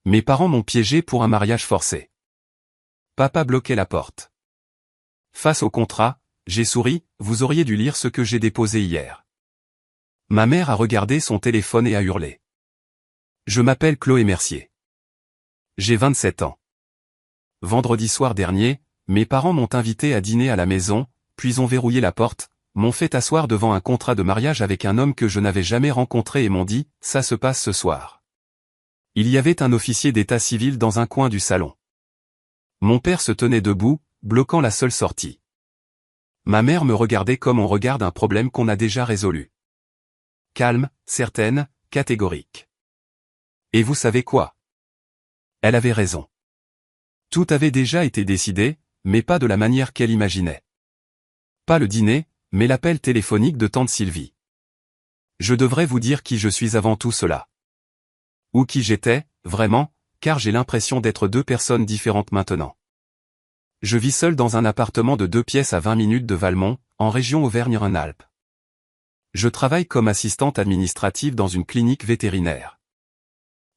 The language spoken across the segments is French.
Mes parents m'ont piégé pour un mariage forcé. Papa bloquait la porte. Face au contrat, j'ai souri, vous auriez dû lire ce que j'ai déposé hier. Ma mère a regardé son téléphone et a hurlé. Je m'appelle Chloé Mercier. J'ai 27 ans. Vendredi soir dernier, mes parents m'ont invité à dîner à la maison, puis ont verrouillé la porte, m'ont fait asseoir devant un contrat de mariage avec un homme que je n'avais jamais rencontré et m'ont dit, ça se passe ce soir. Il y avait un officier d'état civil dans un coin du salon. Mon père se tenait debout, bloquant la seule sortie. Ma mère me regardait comme on regarde un problème qu'on a déjà résolu. Calme, certaine, catégorique. Et vous savez quoi? Elle avait raison. Tout avait déjà été décidé, mais pas de la manière qu'elle imaginait. Pas le dîner, mais l'appel téléphonique de tante Sylvie. Je devrais vous dire qui je suis avant tout cela. Ou qui j'étais, vraiment, car j'ai l'impression d'être deux personnes différentes maintenant. Je vis seul dans un appartement de 2 pièces à 20 minutes de Valmont, en région Auvergne-Rhône-Alpes. Je travaille comme assistante administrative dans une clinique vétérinaire.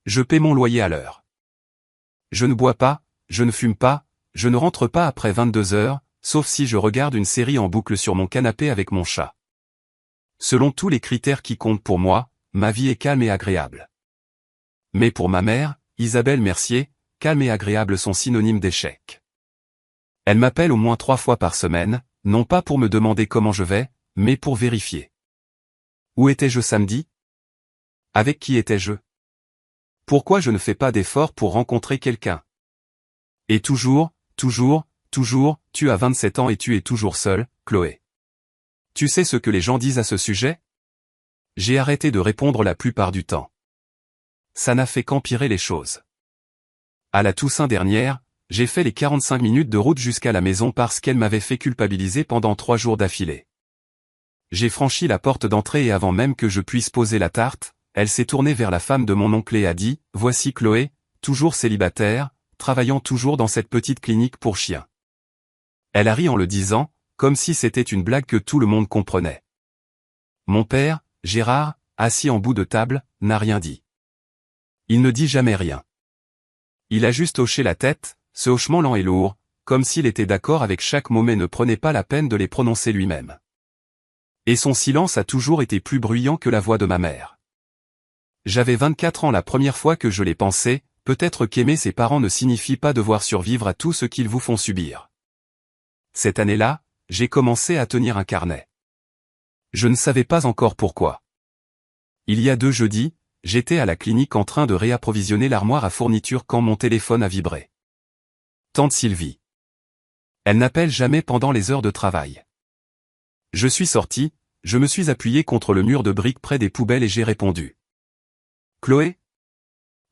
Je paie mon loyer à l'heure. Je ne bois pas, je ne fume pas, je ne rentre pas après 22 heures, sauf si je regarde une série en boucle sur mon canapé avec mon chat. Selon tous les critères qui comptent pour moi, ma vie est calme et agréable. Mais pour ma mère, Isabelle Mercier, calme et agréable sont synonymes d'échec. Elle m'appelle au moins 3 fois par semaine, non pas pour me demander comment je vais, mais pour vérifier. Où étais-je samedi? Avec qui étais-je? Pourquoi je ne fais pas d'effort pour rencontrer quelqu'un? Et toujours, tu as 27 ans et tu es toujours seule, Chloé. Tu sais ce que les gens disent à ce sujet? J'ai arrêté de répondre la plupart du temps. Ça n'a fait qu'empirer les choses. À la Toussaint dernière, j'ai fait les 45 minutes de route jusqu'à la maison parce qu'elle m'avait fait culpabiliser pendant 3 jours d'affilée. J'ai franchi la porte d'entrée et avant même que je puisse poser la tarte, elle s'est tournée vers la femme de mon oncle et a dit, « Voici Chloé, toujours célibataire, travaillant toujours dans cette petite clinique pour chiens. » Elle a ri en le disant, comme si c'était une blague que tout le monde comprenait. Mon père, Gérard, assis en bout de table, n'a rien dit. Il ne dit jamais rien. Il a juste hoché la tête, ce hochement lent et lourd, comme s'il était d'accord avec chaque mot mais ne prenait pas la peine de les prononcer lui-même. Et son silence a toujours été plus bruyant que la voix de ma mère. J'avais 24 ans la première fois que je l'ai pensé, peut-être qu'aimer ses parents ne signifie pas devoir survivre à tout ce qu'ils vous font subir. Cette année-là, j'ai commencé à tenir un carnet. Je ne savais pas encore pourquoi. Il y a 2 jeudis, j'étais à la clinique en train de réapprovisionner l'armoire à fourniture quand mon téléphone a vibré. Tante Sylvie. Elle n'appelle jamais pendant les heures de travail. Je suis sorti, je me suis appuyé contre le mur de briques près des poubelles et j'ai répondu. Chloé?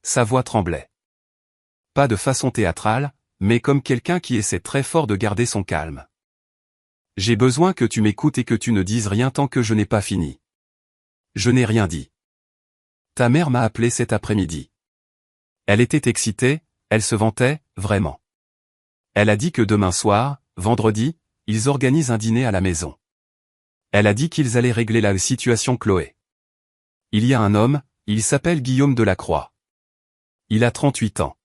Sa voix tremblait. Pas de façon théâtrale, mais comme quelqu'un qui essaie très fort de garder son calme. J'ai besoin que tu m'écoutes et que tu ne dises rien tant que je n'ai pas fini. Je n'ai rien dit. Ta mère m'a appelé cet après-midi. Elle était excitée, elle se vantait, vraiment. Elle a dit que demain soir, vendredi, ils organisent un dîner à la maison. Elle a dit qu'ils allaient régler la situation Chloé. Il y a un homme, il s'appelle Guillaume Delacroix. Il a 38 ans.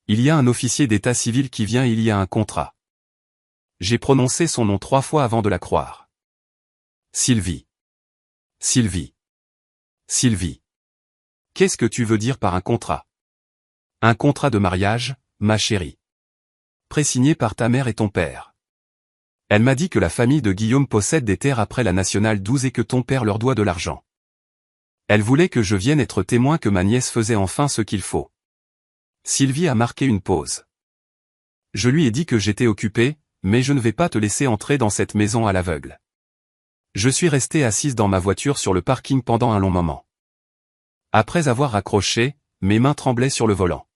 Il y a un officier d'état civil qui vient et il y a un contrat. J'ai prononcé son nom 3 fois avant de la croire. Sylvie. Sylvie. Sylvie. Qu'est-ce que tu veux dire par un contrat? Un contrat de mariage, ma chérie. Présigné par ta mère et ton père. Elle m'a dit que la famille de Guillaume possède des terres après la nationale 12 et que ton père leur doit de l'argent. Elle voulait que je vienne être témoin que ma nièce faisait enfin ce qu'il faut. Sylvie a marqué une pause. Je lui ai dit que j'étais occupé, mais je ne vais pas te laisser entrer dans cette maison à l'aveugle. Je suis resté assise dans ma voiture sur le parking pendant un long moment. Après avoir raccroché, mes mains tremblaient sur le volant.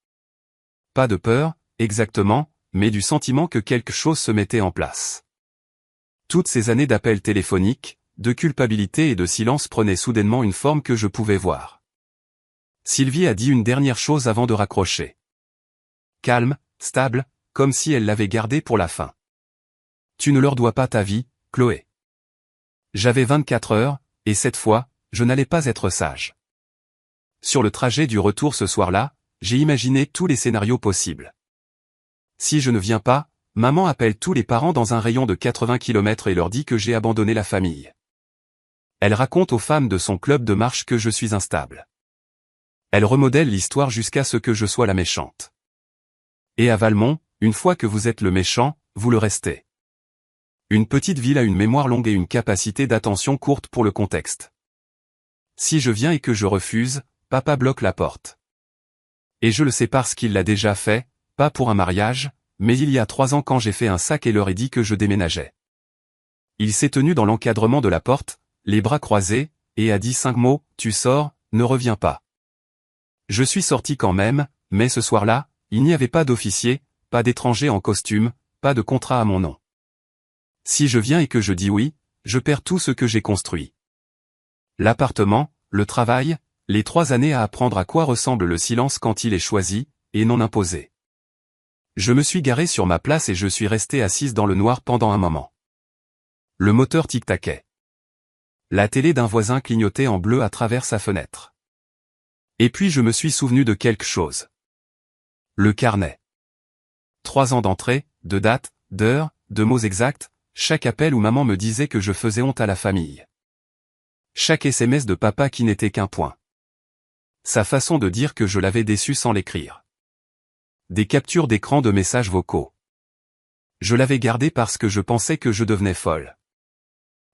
Pas de peur, exactement, mais du sentiment que quelque chose se mettait en place. Toutes ces années d'appels téléphoniques, de culpabilité et de silence prenaient soudainement une forme que je pouvais voir. Sylvie a dit une dernière chose avant de raccrocher. Calme, stable, comme si elle l'avait gardée pour la fin. Tu ne leur dois pas ta vie, Chloé. J'avais 24 heures, et cette fois, je n'allais pas être sage. Sur le trajet du retour ce soir-là, j'ai imaginé tous les scénarios possibles. Si je ne viens pas, maman appelle tous les parents dans un rayon de 80 km et leur dit que j'ai abandonné la famille. Elle raconte aux femmes de son club de marche que je suis instable. Elle remodèle l'histoire jusqu'à ce que je sois la méchante. Et à Valmont, une fois que vous êtes le méchant, vous le restez. Une petite ville a une mémoire longue et une capacité d'attention courte pour le contexte. Si je viens et que je refuse, papa bloque la porte. Et je le sais parce qu'il l'a déjà fait, pas pour un mariage, mais il y a 3 ans quand j'ai fait un sac et leur ai dit que je déménageais. Il s'est tenu dans l'encadrement de la porte, les bras croisés, et a dit 5 mots, tu sors, ne reviens pas. Je suis sorti quand même, mais ce soir-là, il n'y avait pas d'officier, pas d'étranger en costume, pas de contrat à mon nom. Si je viens et que je dis oui, je perds tout ce que j'ai construit. L'appartement, le travail, les 3 années à apprendre à quoi ressemble le silence quand il est choisi, et non imposé. Je me suis garé sur ma place et je suis resté assise dans le noir pendant un moment. Le moteur tic-taquait. La télé d'un voisin clignotait en bleu à travers sa fenêtre. Et puis je me suis souvenu de quelque chose. Le carnet. 3 ans d'entrée, de date, d'heure, de mots exacts, chaque appel où maman me disait que je faisais honte à la famille. Chaque SMS de papa qui n'était qu'un point. Sa façon de dire que je l'avais déçu sans l'écrire. Des captures d'écran de messages vocaux. Je l'avais gardé parce que je pensais que je devenais folle.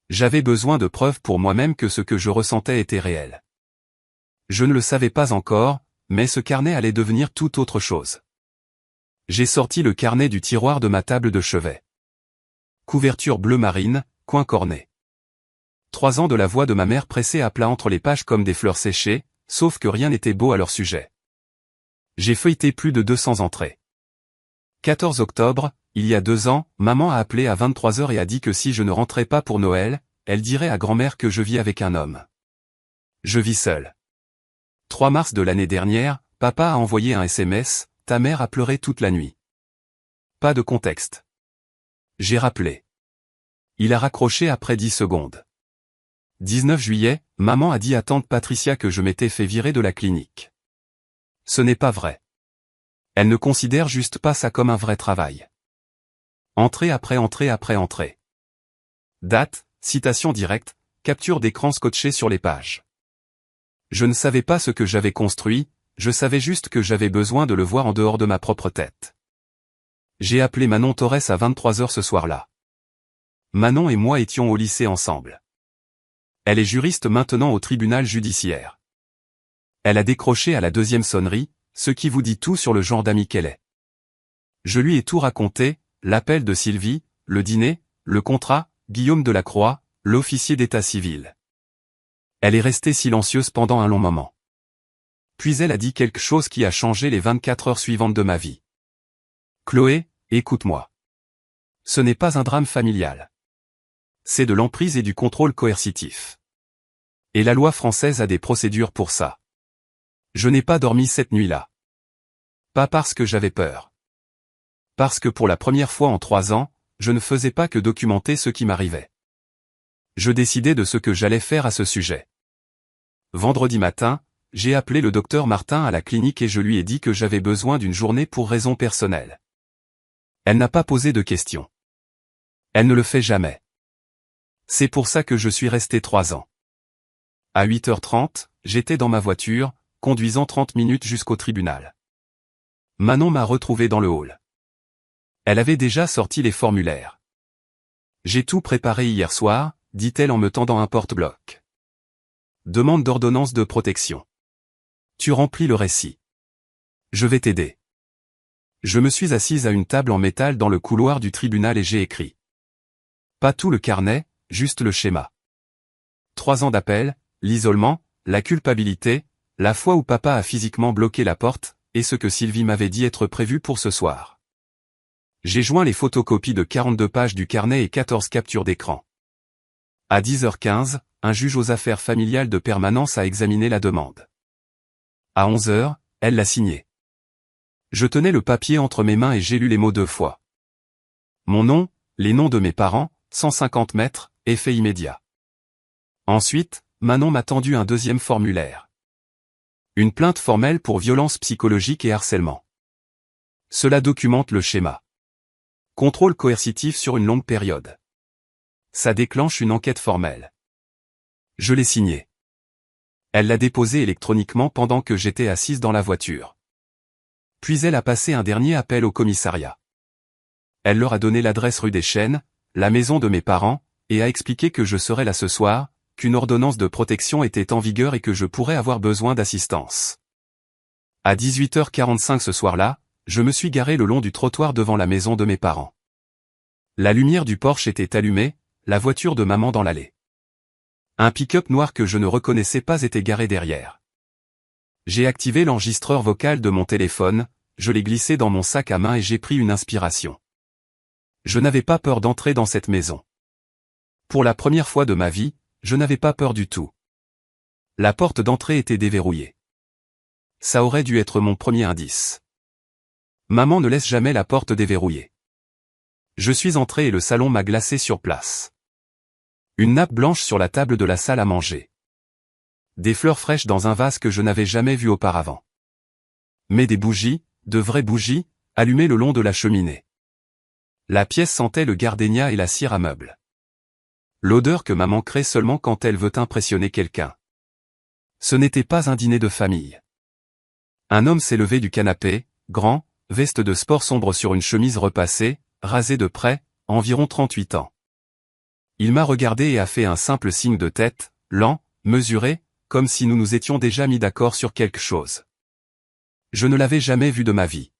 J'avais besoin de preuves pour moi-même que ce que je ressentais était réel. Je ne le savais pas encore, mais ce carnet allait devenir tout autre chose. J'ai sorti le carnet du tiroir de ma table de chevet. Couverture bleu marine, coin corné. 3 ans de la voix de ma mère pressée à plat entre les pages comme des fleurs séchées, sauf que rien n'était beau à leur sujet. J'ai feuilleté plus de 200 entrées. 14 octobre, il y a 2 ans, maman a appelé à 23 h et a dit que si je ne rentrais pas pour Noël, elle dirait à grand-mère que je vis avec un homme. Je vis seul. 3 mars de l'année dernière, papa a envoyé un SMS, ta mère a pleuré toute la nuit. Pas de contexte. J'ai rappelé. Il a raccroché après 10 secondes. 19 juillet, maman a dit à tante Patricia que je m'étais fait virer de la clinique. Ce n'est pas vrai. Elle ne considère juste pas ça comme un vrai travail. Entrée après entrée après entrée. Date, citation directe, capture d'écran scotché sur les pages. Je ne savais pas ce que j'avais construit, je savais juste que j'avais besoin de le voir en dehors de ma propre tête. J'ai appelé Manon Torres à 23 h ce soir-là. Manon et moi étions au lycée ensemble. Elle est juriste maintenant au tribunal judiciaire. Elle a décroché à la 2e sonnerie, ce qui vous dit tout sur le genre d'amie qu'elle est. Je lui ai tout raconté, l'appel de Sylvie, le dîner, le contrat, Guillaume Delacroix, l'officier d'état civil. Elle est restée silencieuse pendant un long moment. Puis elle a dit quelque chose qui a changé les 24 heures suivantes de ma vie. Chloé, écoute-moi. Ce n'est pas un drame familial. C'est de l'emprise et du contrôle coercitif. Et la loi française a des procédures pour ça. Je n'ai pas dormi cette nuit-là. Pas parce que j'avais peur. Parce que pour la première fois en 3 ans, je ne faisais pas que documenter ce qui m'arrivait. Je décidais de ce que j'allais faire à ce sujet. Vendredi matin, j'ai appelé le docteur Martin à la clinique et je lui ai dit que j'avais besoin d'une journée pour raisons personnelles. Elle n'a pas posé de questions. Elle ne le fait jamais. C'est pour ça que je suis resté 3 ans. À 8h30, j'étais dans ma voiture, conduisant 30 minutes jusqu'au tribunal. Manon m'a retrouvé dans le hall. Elle avait déjà sorti les formulaires. J'ai tout préparé hier soir, dit-elle en me tendant un porte-bloc. Demande d'ordonnance de protection. Tu remplis le récit. Je vais t'aider. Je me suis assise à une table en métal dans le couloir du tribunal et j'ai écrit. Pas tout le carnet, juste le schéma. 3 ans d'appel, l'isolement, la culpabilité, la fois où papa a physiquement bloqué la porte, et ce que Sylvie m'avait dit être prévu pour ce soir. J'ai joint les photocopies de 42 pages du carnet et 14 captures d'écran. À 10h15, un juge aux affaires familiales de permanence a examiné la demande. À 11h, elle l'a signé. Je tenais le papier entre mes mains et j'ai lu les mots 2 fois. Mon nom, les noms de mes parents, 150 mètres, effet immédiat. Ensuite, Manon m'a tendu un 2e formulaire. Une plainte formelle pour violence psychologique et harcèlement. Cela documente le schéma. Contrôle coercitif sur une longue période. Ça déclenche une enquête formelle. Je l'ai signée. Elle l'a déposée électroniquement pendant que j'étais assise dans la voiture. Puis elle a passé un dernier appel au commissariat. Elle leur a donné l'adresse rue des Chênes, la maison de mes parents, et a expliqué que je serais là ce soir, qu'une ordonnance de protection était en vigueur et que je pourrais avoir besoin d'assistance. À 18h45 ce soir-là, je me suis garé le long du trottoir devant la maison de mes parents. La lumière du Porsche était allumée, la voiture de maman dans l'allée. Un pick-up noir que je ne reconnaissais pas était garé derrière. J'ai activé l'enregistreur vocal de mon téléphone, je l'ai glissé dans mon sac à main et j'ai pris une inspiration. Je n'avais pas peur d'entrer dans cette maison. Pour la première fois de ma vie, je n'avais pas peur du tout. La porte d'entrée était déverrouillée. Ça aurait dû être mon premier indice. Maman ne laisse jamais la porte déverrouillée. Je suis entré et le salon m'a glacé sur place. Une nappe blanche sur la table de la salle à manger. Des fleurs fraîches dans un vase que je n'avais jamais vu auparavant. Mais des bougies, de vraies bougies, allumées le long de la cheminée. La pièce sentait le gardénia et la cire à meubles. L'odeur que maman crée seulement quand elle veut impressionner quelqu'un. Ce n'était pas un dîner de famille. Un homme s'est levé du canapé, grand, veste de sport sombre sur une chemise repassée, rasé de près, environ 38 ans. Il m'a regardé et a fait un simple signe de tête, lent, mesuré, comme si nous nous étions déjà mis d'accord sur quelque chose. Je ne l'avais jamais vu de ma vie.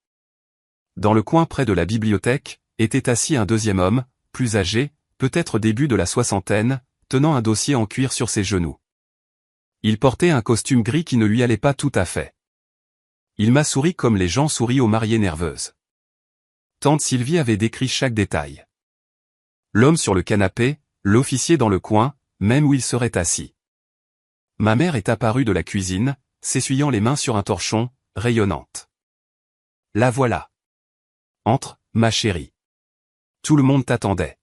Dans le coin près de la bibliothèque, était assis un deuxième homme, plus âgé, peut-être début de la soixantaine, tenant un dossier en cuir sur ses genoux. Il portait un costume gris qui ne lui allait pas tout à fait. Il m'a souri comme les gens sourient aux mariées nerveuses. Tante Sylvie avait décrit chaque détail. L'homme sur le canapé, l'officier dans le coin, même où il serait assis. Ma mère est apparue de la cuisine, s'essuyant les mains sur un torchon, rayonnante. La voilà. Entre, ma chérie. Tout le monde t'attendait.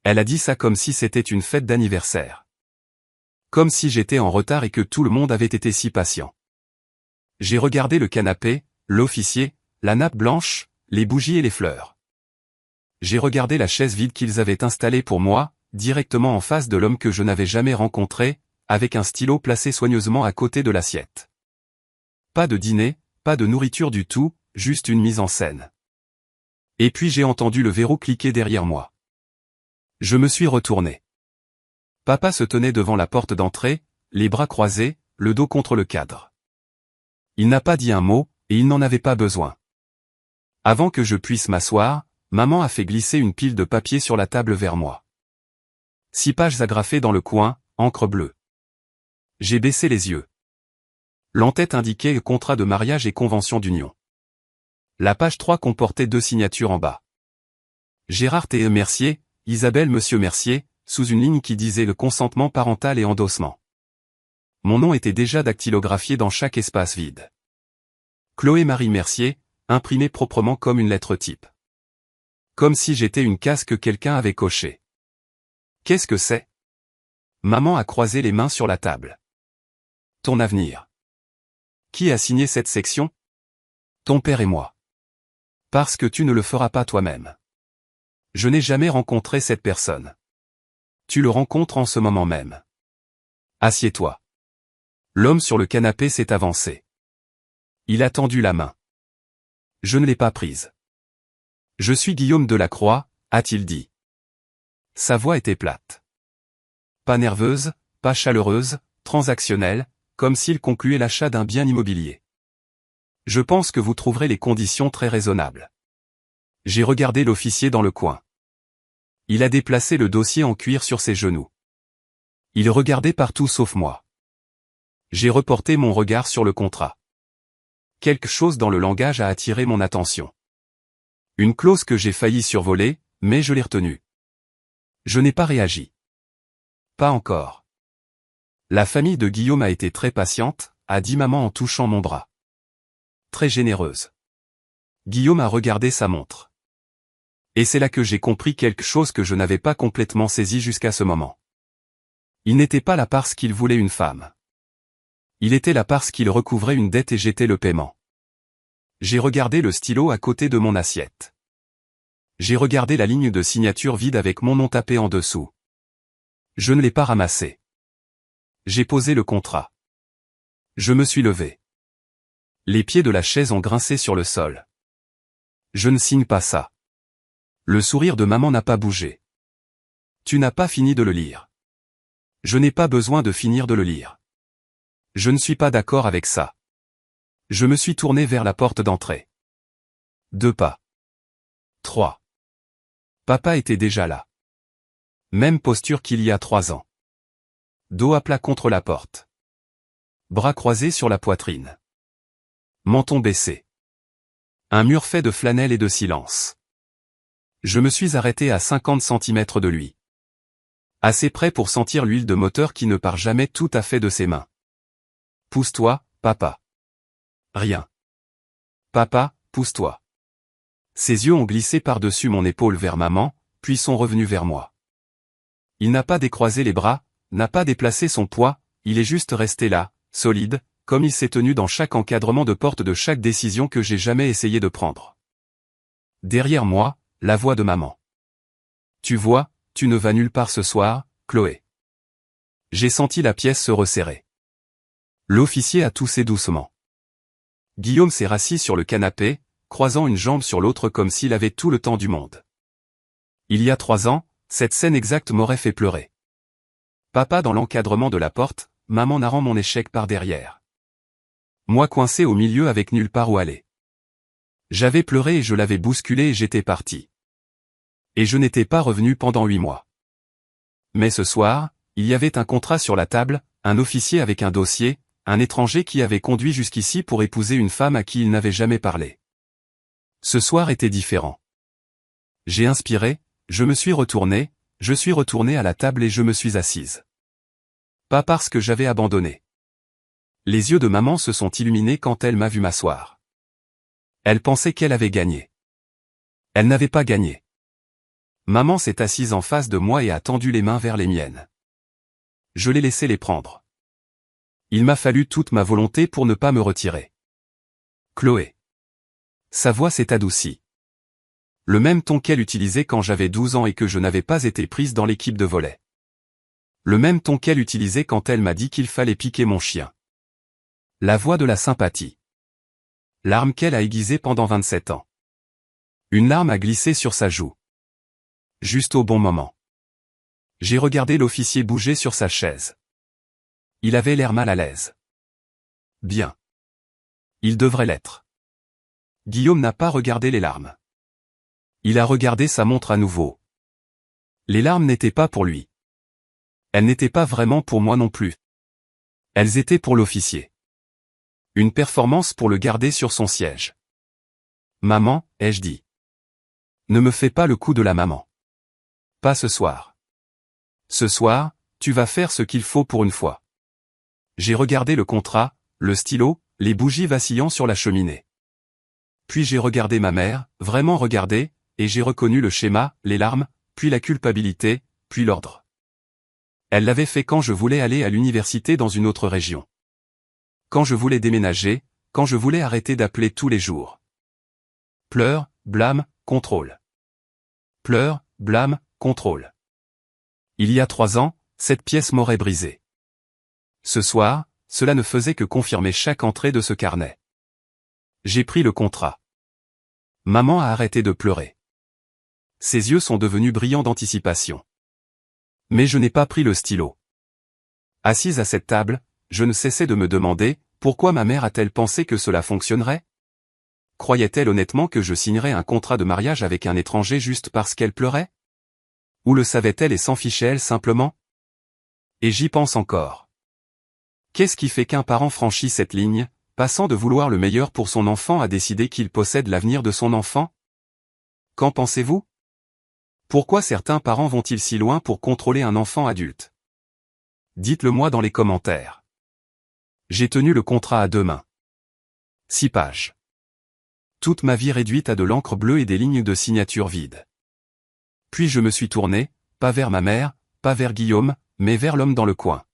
Elle a dit ça comme si c'était une fête d'anniversaire. Comme si j'étais en retard et que tout le monde avait été si patient. J'ai regardé le canapé, l'officier, la nappe blanche, les bougies et les fleurs. J'ai regardé la chaise vide qu'ils avaient installée pour moi, directement en face de l'homme que je n'avais jamais rencontré, avec un stylo placé soigneusement à côté de l'assiette. Pas de dîner, pas de nourriture du tout, juste une mise en scène. Et puis j'ai entendu le verrou cliquer derrière moi. Je me suis retourné. Papa se tenait devant la porte d'entrée, les bras croisés, le dos contre le cadre. Il n'a pas dit un mot, et il n'en avait pas besoin. Avant que je puisse m'asseoir, maman a fait glisser une pile de papier sur la table vers moi. 6 pages agrafées dans le coin, encre bleue. J'ai baissé les yeux. L'en-tête indiquait contrat de mariage et convention d'union. La page 3 comportait 2 signatures en bas. Gérard T. Mercier, Isabelle Monsieur Mercier, sous une ligne qui disait le consentement parental et endossement. Mon nom était déjà dactylographié dans chaque espace vide. Chloé Marie Mercier, imprimé proprement comme une lettre type. Comme si j'étais une case que quelqu'un avait cochée. Qu'est-ce que c'est? Maman a croisé les mains sur la table. Ton avenir. Qui a signé cette section? Ton père et moi. Parce que tu ne le feras pas toi-même. Je n'ai jamais rencontré cette personne. Tu le rencontres en ce moment même. Assieds-toi. L'homme sur le canapé s'est avancé. Il a tendu la main. Je ne l'ai pas prise. Je suis Guillaume Delacroix, a-t-il dit. Sa voix était plate. Pas nerveuse, pas chaleureuse, transactionnelle, comme s'il concluait l'achat d'un bien immobilier. Je pense que vous trouverez les conditions très raisonnables. J'ai regardé l'officier dans le coin. Il a déplacé le dossier en cuir sur ses genoux. Il regardait partout sauf moi. J'ai reporté mon regard sur le contrat. Quelque chose dans le langage a attiré mon attention. Une clause que j'ai failli survoler, mais je l'ai retenue. Je n'ai pas réagi. Pas encore. La famille de Guillaume a été très patiente, a dit maman en touchant mon bras. Très généreuse. Guillaume a regardé sa montre. Et c'est là que j'ai compris quelque chose que je n'avais pas complètement saisi jusqu'à ce moment. Il n'était pas là parce qu'il voulait une femme. Il était là parce qu'il recouvrait une dette et j'étais le paiement. J'ai regardé le stylo à côté de mon assiette. J'ai regardé la ligne de signature vide avec mon nom tapé en dessous. Je ne l'ai pas ramassé. J'ai posé le contrat. Je me suis levé. Les pieds de la chaise ont grincé sur le sol. Je ne signe pas ça. Le sourire de maman n'a pas bougé. Tu n'as pas fini de le lire. Je n'ai pas besoin de finir de le lire. Je ne suis pas d'accord avec ça. Je me suis tourné vers la porte d'entrée. 2 pas. 3. Papa était déjà là. Même posture qu'il y a 3 ans. Dos à plat contre la porte. Bras croisés sur la poitrine. Menton baissé. Un mur fait de flanelle et de silence. Je me suis arrêté à 50 centimètres de lui. Assez près pour sentir l'huile de moteur qui ne part jamais tout à fait de ses mains. Pousse-toi, papa. Rien. Papa, pousse-toi. Ses yeux ont glissé par-dessus mon épaule vers maman, puis sont revenus vers moi. Il n'a pas décroisé les bras, n'a pas déplacé son poids, il est juste resté là, solide, comme il s'est tenu dans chaque encadrement de porte de chaque décision que j'ai jamais essayé de prendre. Derrière moi, la voix de maman. Tu vois, tu ne vas nulle part ce soir, Chloé. J'ai senti la pièce se resserrer. L'officier a toussé doucement. Guillaume s'est rassis sur le canapé, croisant une jambe sur l'autre comme s'il avait tout le temps du monde. Il y a 3 ans, cette scène exacte m'aurait fait pleurer. Papa dans l'encadrement de la porte, maman narrant mon échec par derrière. Moi coincé au milieu avec nulle part où aller. J'avais pleuré et je l'avais bousculé et j'étais parti. Et je n'étais pas revenu pendant 8 mois. Mais ce soir, il y avait un contrat sur la table, un officier avec un dossier, un étranger qui avait conduit jusqu'ici pour épouser une femme à qui il n'avait jamais parlé. Ce soir était différent. J'ai inspiré, je me suis retourné, je suis retourné à la table et je me suis assise. Pas parce que j'avais abandonné. Les yeux de maman se sont illuminés quand elle m'a vu m'asseoir. Elle pensait qu'elle avait gagné. Elle n'avait pas gagné. Maman s'est assise en face de moi et a tendu les mains vers les miennes. Je l'ai laissé les prendre. Il m'a fallu toute ma volonté pour ne pas me retirer. Chloé. Sa voix s'est adoucie. Le même ton qu'elle utilisait quand j'avais 12 ans et que je n'avais pas été prise dans l'équipe de volley. Le même ton qu'elle utilisait quand elle m'a dit qu'il fallait piquer mon chien. La voix de la sympathie. Larme qu'elle a aiguisée pendant 27 ans. Une larme a glissé sur sa joue. Juste au bon moment. J'ai regardé l'officier bouger sur sa chaise. Il avait l'air mal à l'aise. Bien. Il devrait l'être. Guillaume n'a pas regardé les larmes. Il a regardé sa montre à nouveau. Les larmes n'étaient pas pour lui. Elles n'étaient pas vraiment pour moi non plus. Elles étaient pour l'officier. Une performance pour le garder sur son siège. Maman, ai-je dit. Ne me fais pas le coup de la maman. Pas ce soir. Ce soir, tu vas faire ce qu'il faut pour une fois. J'ai regardé le contrat, le stylo, les bougies vacillant sur la cheminée. Puis j'ai regardé ma mère, vraiment regardé, et j'ai reconnu le schéma, les larmes, puis la culpabilité, puis l'ordre. Elle l'avait fait quand je voulais aller à l'université dans une autre région. Quand je voulais déménager, quand je voulais arrêter d'appeler tous les jours. Pleurs, blâme, contrôle. Pleurs, blâme, contrôle. Il y a 3 ans, cette pièce m'aurait brisé. Ce soir, cela ne faisait que confirmer chaque entrée de ce carnet. J'ai pris le contrat. Maman a arrêté de pleurer. Ses yeux sont devenus brillants d'anticipation. Mais je n'ai pas pris le stylo. Assise à cette table, je ne cessais de me demander, pourquoi ma mère a-t-elle pensé que cela fonctionnerait? Croyait-elle honnêtement que je signerais un contrat de mariage avec un étranger juste parce qu'elle pleurait? Ou le savait-elle et s'en fichait-elle simplement? Et j'y pense encore. Qu'est-ce qui fait qu'un parent franchit cette ligne, passant de vouloir le meilleur pour son enfant à décider qu'il possède l'avenir de son enfant? Qu'en pensez-vous? Pourquoi certains parents vont-ils si loin pour contrôler un enfant adulte? Dites-le moi dans les commentaires. J'ai tenu le contrat à 2 mains. 6 pages. Toute ma vie réduite à de l'encre bleue et des lignes de signature vides. Puis je me suis tourné, pas vers ma mère, pas vers Guillaume, mais vers l'homme dans le coin.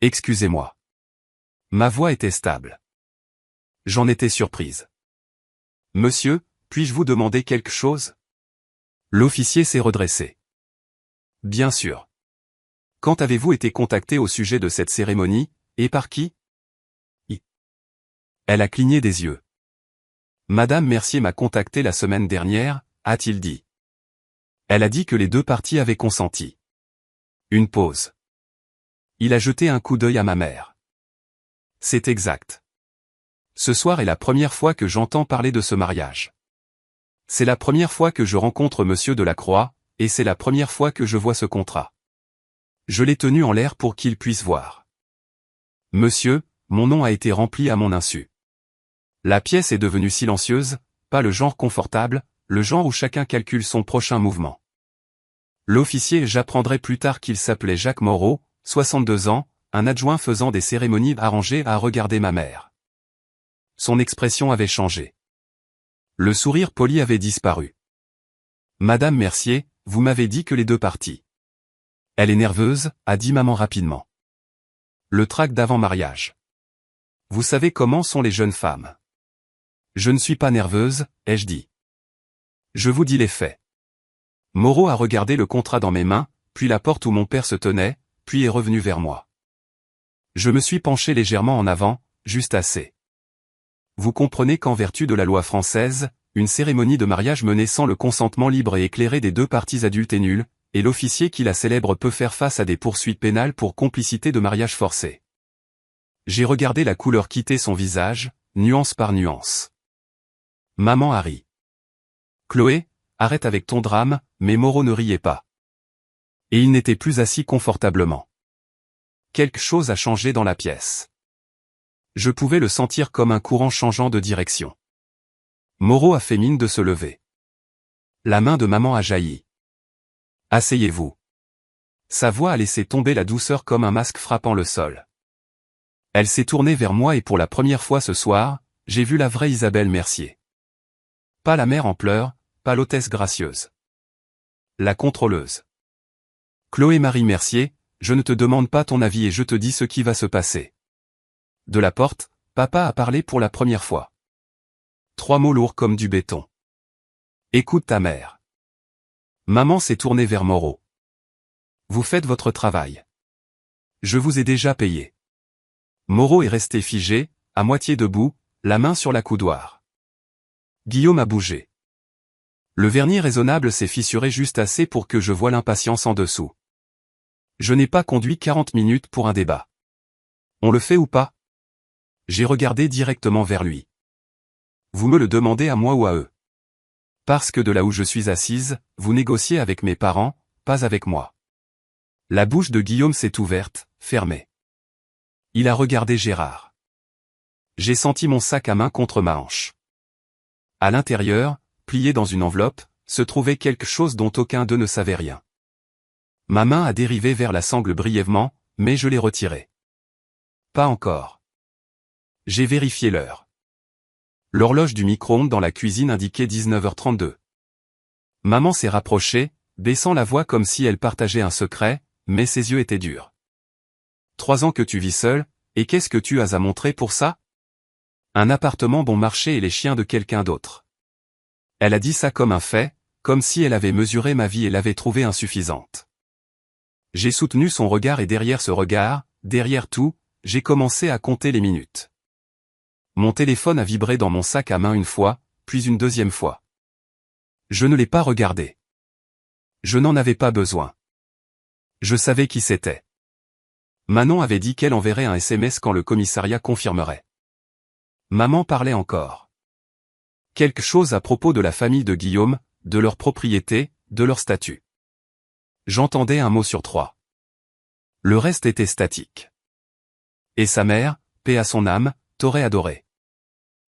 Excusez-moi. Ma voix était stable. J'en étais surprise. Monsieur, puis-je vous demander quelque chose? L'officier s'est redressé. Bien sûr. Quand avez-vous été contacté au sujet de cette cérémonie, et par qui? Elle a cligné des yeux. Madame Mercier m'a contacté la semaine dernière, a-t-il dit. Elle a dit que les deux parties avaient consenti. Une pause. Il a jeté un coup d'œil à ma mère. C'est exact. Ce soir est la première fois que j'entends parler de ce mariage. C'est la première fois que je rencontre Monsieur Delacroix, et c'est la première fois que je vois ce contrat. Je l'ai tenu en l'air pour qu'il puisse voir. Monsieur, mon nom a été rempli à mon insu. La pièce est devenue silencieuse, pas le genre confortable, le genre où chacun calcule son prochain mouvement. L'officier, j'apprendrai plus tard qu'il s'appelait Jacques Moreau, 62 ans, un adjoint faisant des cérémonies arrangées, a regardé ma mère. Son expression avait changé. Le sourire poli avait disparu. Madame Mercier, vous m'avez dit que les deux parties. Elle est nerveuse, a dit maman rapidement. Le trac d'avant-mariage. Vous savez comment sont les jeunes femmes. Je ne suis pas nerveuse, ai-je dit. Je vous dis les faits. Moreau a regardé le contrat dans mes mains, puis la porte où mon père se tenait, puis est revenu vers moi. Je me suis penché légèrement en avant, juste assez. Vous comprenez qu'en vertu de la loi française, une cérémonie de mariage menée sans le consentement libre et éclairé des deux parties adultes est nulle, et l'officier qui la célèbre peut faire face à des poursuites pénales pour complicité de mariage forcé. J'ai regardé la couleur quitter son visage, nuance par nuance. Maman a ri. Chloé, arrête avec ton drame, mais Moreau ne riait pas. Et il n'était plus assis confortablement. Quelque chose a changé dans la pièce. Je pouvais le sentir comme un courant changeant de direction. Moreau a fait mine de se lever. La main de maman a jailli. Asseyez-vous. Sa voix a laissé tomber la douceur comme un masque frappant le sol. Elle s'est tournée vers moi et pour la première fois ce soir, j'ai vu la vraie Isabelle Mercier. Pas la mère en pleurs, pas l'hôtesse gracieuse. La contrôleuse. Chloé-Marie Mercier, je ne te demande pas ton avis et je te dis ce qui va se passer. De la porte, papa a parlé pour la première fois. 3 mots lourds comme du béton. Écoute ta mère. Maman s'est tournée vers Moreau. Vous faites votre travail. Je vous ai déjà payé. Moreau est resté figé, à moitié debout, la main sur la coudoir. Guillaume a bougé. Le vernis raisonnable s'est fissuré juste assez pour que je voie l'impatience en dessous. Je n'ai pas conduit 40 minutes pour un débat. On le fait ou pas? J'ai regardé directement vers lui. Vous me le demandez à moi ou à eux? Parce que de là où je suis assise, vous négociez avec mes parents, pas avec moi. La bouche de Guillaume s'est ouverte, fermée. Il a regardé Gérard. J'ai senti mon sac à main contre ma hanche. À l'intérieur, plié dans une enveloppe, se trouvait quelque chose dont aucun d'eux ne savait rien. Ma main a dérivé vers la sangle brièvement, mais je l'ai retirée. Pas encore. J'ai vérifié l'heure. L'horloge du micro-ondes dans la cuisine indiquait 19h32. Maman s'est rapprochée, baissant la voix comme si elle partageait un secret, mais ses yeux étaient durs. 3 ans que tu vis seule, et qu'est-ce que tu as à montrer pour ça? Un appartement bon marché et les chiens de quelqu'un d'autre. Elle a dit ça comme un fait, comme si elle avait mesuré ma vie et l'avait trouvée insuffisante. J'ai soutenu son regard et derrière ce regard, derrière tout, j'ai commencé à compter les minutes. Mon téléphone a vibré dans mon sac à main une fois, puis une deuxième fois. Je ne l'ai pas regardé. Je n'en avais pas besoin. Je savais qui c'était. Manon avait dit qu'elle enverrait un SMS quand le commissariat confirmerait. Maman parlait encore. Quelque chose à propos de la famille de Guillaume, de leur propriété, de leur statut. J'entendais un mot sur 3. Le reste était statique. Et sa mère, paix à son âme, t'aurait adoré.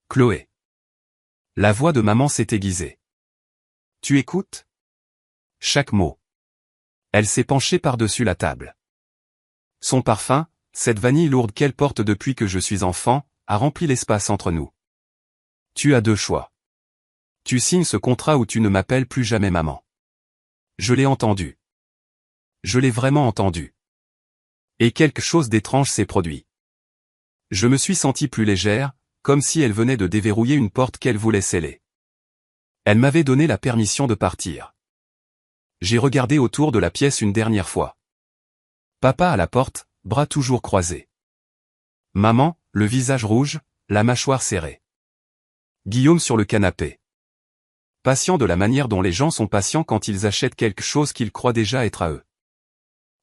Chloé. La voix de maman s'est aiguisée. Tu écoutes? Chaque mot. Elle s'est penchée par-dessus la table. Son parfum, cette vanille lourde qu'elle porte depuis que je suis enfant, a rempli l'espace entre nous. Tu as 2 choix. Tu signes ce contrat ou tu ne m'appelles plus jamais maman. Je l'ai entendu. Je l'ai vraiment entendu. Et quelque chose d'étrange s'est produit. Je me suis sentie plus légère, comme si elle venait de déverrouiller une porte qu'elle voulait sceller. Elle m'avait donné la permission de partir. J'ai regardé autour de la pièce une dernière fois. Papa à la porte, bras toujours croisés. Maman, le visage rouge, la mâchoire serrée. Guillaume sur le canapé. Patient de la manière dont les gens sont patients quand ils achètent quelque chose qu'ils croient déjà être à eux.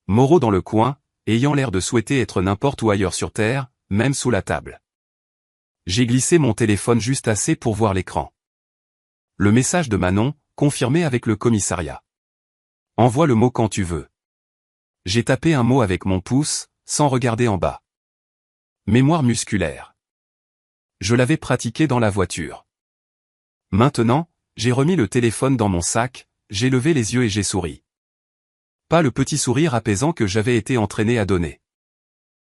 Moreau dans le coin, ayant l'air de souhaiter être n'importe où ailleurs sur Terre, même sous la table. J'ai glissé mon téléphone juste assez pour voir l'écran. Le message de Manon, confirmé avec le commissariat. Envoie le mot quand tu veux. J'ai tapé un mot avec mon pouce, sans regarder en bas. Mémoire musculaire. Je l'avais pratiqué dans la voiture. Maintenant, j'ai remis le téléphone dans mon sac, j'ai levé les yeux et j'ai souri. Pas le petit sourire apaisant que j'avais été entraîné à donner.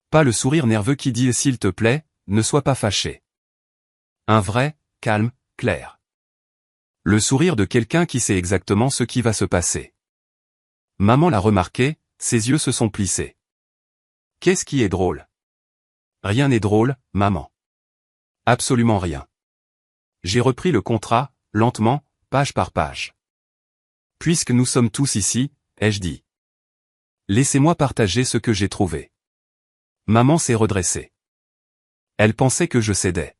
Pas le sourire nerveux qui dit « s'il te plaît, ne sois pas fâché ». Un vrai, calme, clair. Le sourire de quelqu'un qui sait exactement ce qui va se passer. Maman l'a remarqué, ses yeux se sont plissés. Qu'est-ce qui est drôle? Rien n'est drôle, maman. Absolument rien. J'ai repris le contrat, lentement, page par page. Puisque nous sommes tous ici, ai-je dit. Laissez-moi partager ce que j'ai trouvé. Maman s'est redressée. Elle pensait que je cédais.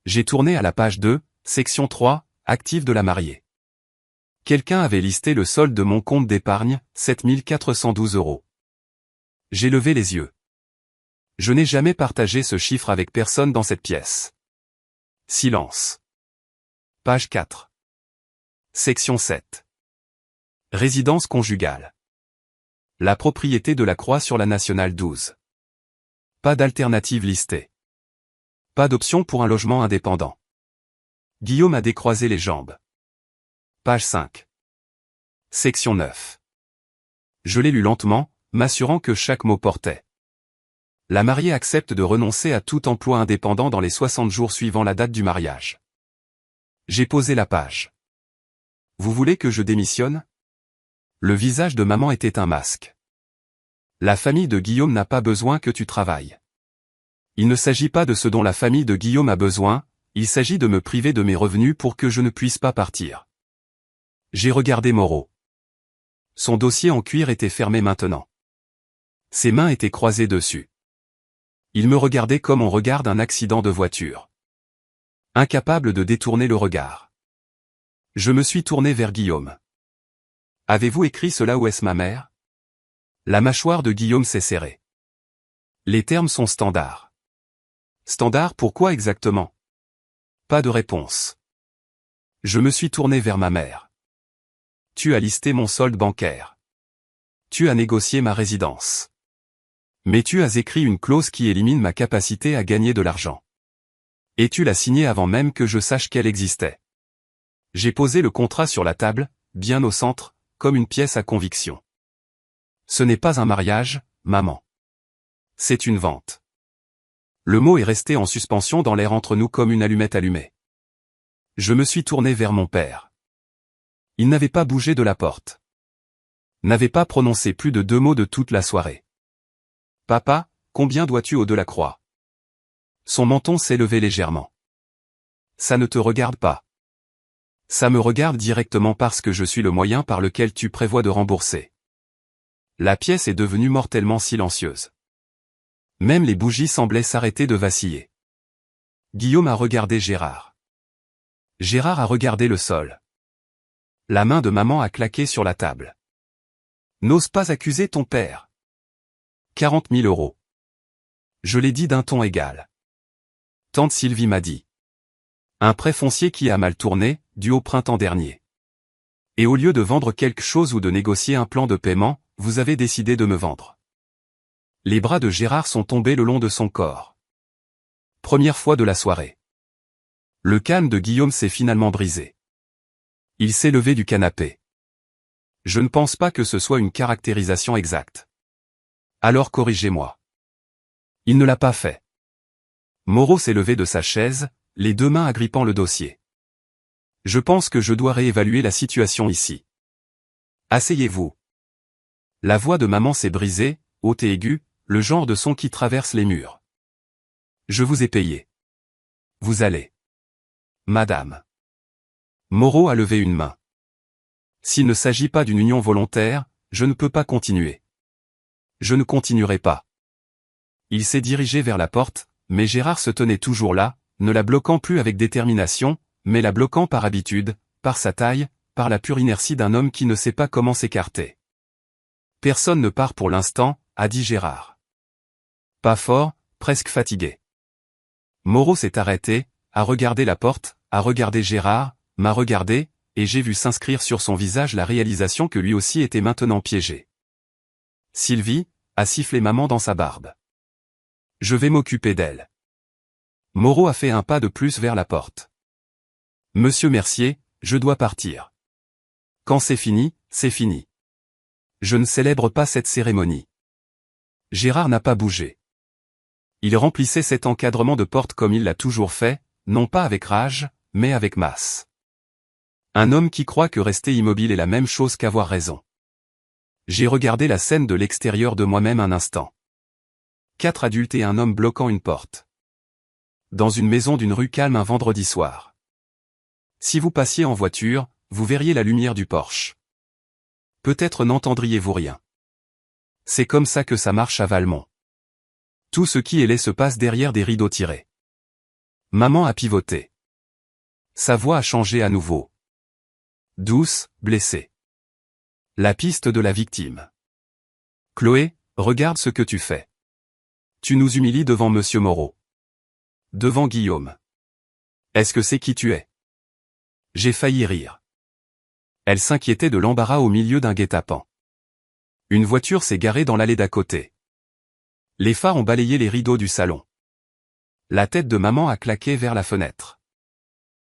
J'ai tourné à la page 2, section 3, actifs de la mariée. Quelqu'un avait listé le solde de mon compte d'épargne, 7 412 €. J'ai levé les yeux. Je n'ai jamais partagé ce chiffre avec personne dans cette pièce. Silence. Page 4. Section 7. Résidence conjugale. La propriété de la Croix sur la Nationale 12. Pas d'alternative listée. Pas d'option pour un logement indépendant. Guillaume a décroisé les jambes. Page 5. Section 9. Je l'ai lu lentement, m'assurant que chaque mot portait. La mariée accepte de renoncer à tout emploi indépendant dans les 60 jours suivant la date du mariage. J'ai posé la page. Vous voulez que je démissionne? Le visage de maman était un masque. La famille de Guillaume n'a pas besoin que tu travailles. Il ne s'agit pas de ce dont la famille de Guillaume a besoin, il s'agit de me priver de mes revenus pour que je ne puisse pas partir. J'ai regardé Moreau. Son dossier en cuir était fermé maintenant. Ses mains étaient croisées dessus. Il me regardait comme on regarde un accident de voiture. Incapable de détourner le regard. Je me suis tourné vers Guillaume. Avez-vous écrit cela ou est-ce ma mère? La mâchoire de Guillaume s'est serrée. Les termes sont standards. Standard pourquoi exactement? Pas de réponse. Je me suis tourné vers ma mère. Tu as listé mon solde bancaire. Tu as négocié ma résidence. Mais tu as écrit une clause qui élimine ma capacité à gagner de l'argent. Et tu l'as signée avant même que je sache qu'elle existait. J'ai posé le contrat sur la table, bien au centre, comme une pièce à conviction. Ce n'est pas un mariage, maman. C'est une vente. Le mot est resté en suspension dans l'air entre nous comme une allumette allumée. Je me suis tourné vers mon père. Il n'avait pas bougé de la porte. N'avait pas prononcé plus de 2 mots de toute la soirée. Papa, combien dois-tu au Delacroix? Son menton s'est levé légèrement. Ça ne te regarde pas. Ça me regarde directement parce que je suis le moyen par lequel tu prévois de rembourser. La pièce est devenue mortellement silencieuse. Même les bougies semblaient s'arrêter de vaciller. Guillaume a regardé Gérard. Gérard a regardé le sol. La main de maman a claqué sur la table. N'ose pas accuser ton père. 40 000 €. Je l'ai dit d'un ton égal. Tante Sylvie m'a dit. Un prêt foncier qui a mal tourné, dû au printemps dernier. Et au lieu de vendre quelque chose ou de négocier un plan de paiement, vous avez décidé de me vendre. Les bras de Gérard sont tombés le long de son corps. Première fois de la soirée. Le calme de Guillaume s'est finalement brisé. Il s'est levé du canapé. Je ne pense pas que ce soit une caractérisation exacte. Alors corrigez-moi. Il ne l'a pas fait. Moreau s'est levé de sa chaise, les 2 mains agrippant le dossier. Je pense que je dois réévaluer la situation ici. Asseyez-vous. La voix de maman s'est brisée, haute et aiguë, le genre de son qui traverse les murs. Je vous ai payé. Vous allez. Madame. Moreau a levé une main. S'il ne s'agit pas d'une union volontaire, je ne peux pas continuer. Je ne continuerai pas. Il s'est dirigé vers la porte, mais Gérard se tenait toujours là, ne la bloquant plus avec détermination, mais la bloquant par habitude, par sa taille, par la pure inertie d'un homme qui ne sait pas comment s'écarter. Personne ne part pour l'instant, a dit Gérard. Pas fort, presque fatigué. Moreau s'est arrêté, a regardé la porte, a regardé Gérard, m'a regardé, et j'ai vu s'inscrire sur son visage la réalisation que lui aussi était maintenant piégé. Sylvie, a sifflé maman dans sa barbe. Je vais m'occuper d'elle. Moreau a fait un pas de plus vers la porte. Monsieur Mercier, je dois partir. Quand c'est fini, c'est fini. Je ne célèbre pas cette cérémonie. Gérard n'a pas bougé. Il remplissait cet encadrement de porte comme il l'a toujours fait, non pas avec rage, mais avec masse. Un homme qui croit que rester immobile est la même chose qu'avoir raison. J'ai regardé la scène de l'extérieur de moi-même un instant. 4 adultes et un homme bloquant une porte. Dans une maison d'une rue calme un vendredi soir. Si vous passiez en voiture, vous verriez la lumière du porche. Peut-être n'entendriez-vous rien. C'est comme ça que ça marche à Valmont. Tout ce qui est laid se passe derrière des rideaux tirés. Maman a pivoté. Sa voix a changé à nouveau. Douce, blessée. La piste de la victime. Chloé, regarde ce que tu fais. Tu nous humilies devant Monsieur Moreau. Devant Guillaume. Est-ce que c'est qui tu es? J'ai failli rire. Elle s'inquiétait de l'embarras au milieu d'un guet-apens. Une voiture s'est garée dans l'allée d'à côté. Les phares ont balayé les rideaux du salon. La tête de maman a claqué vers la fenêtre.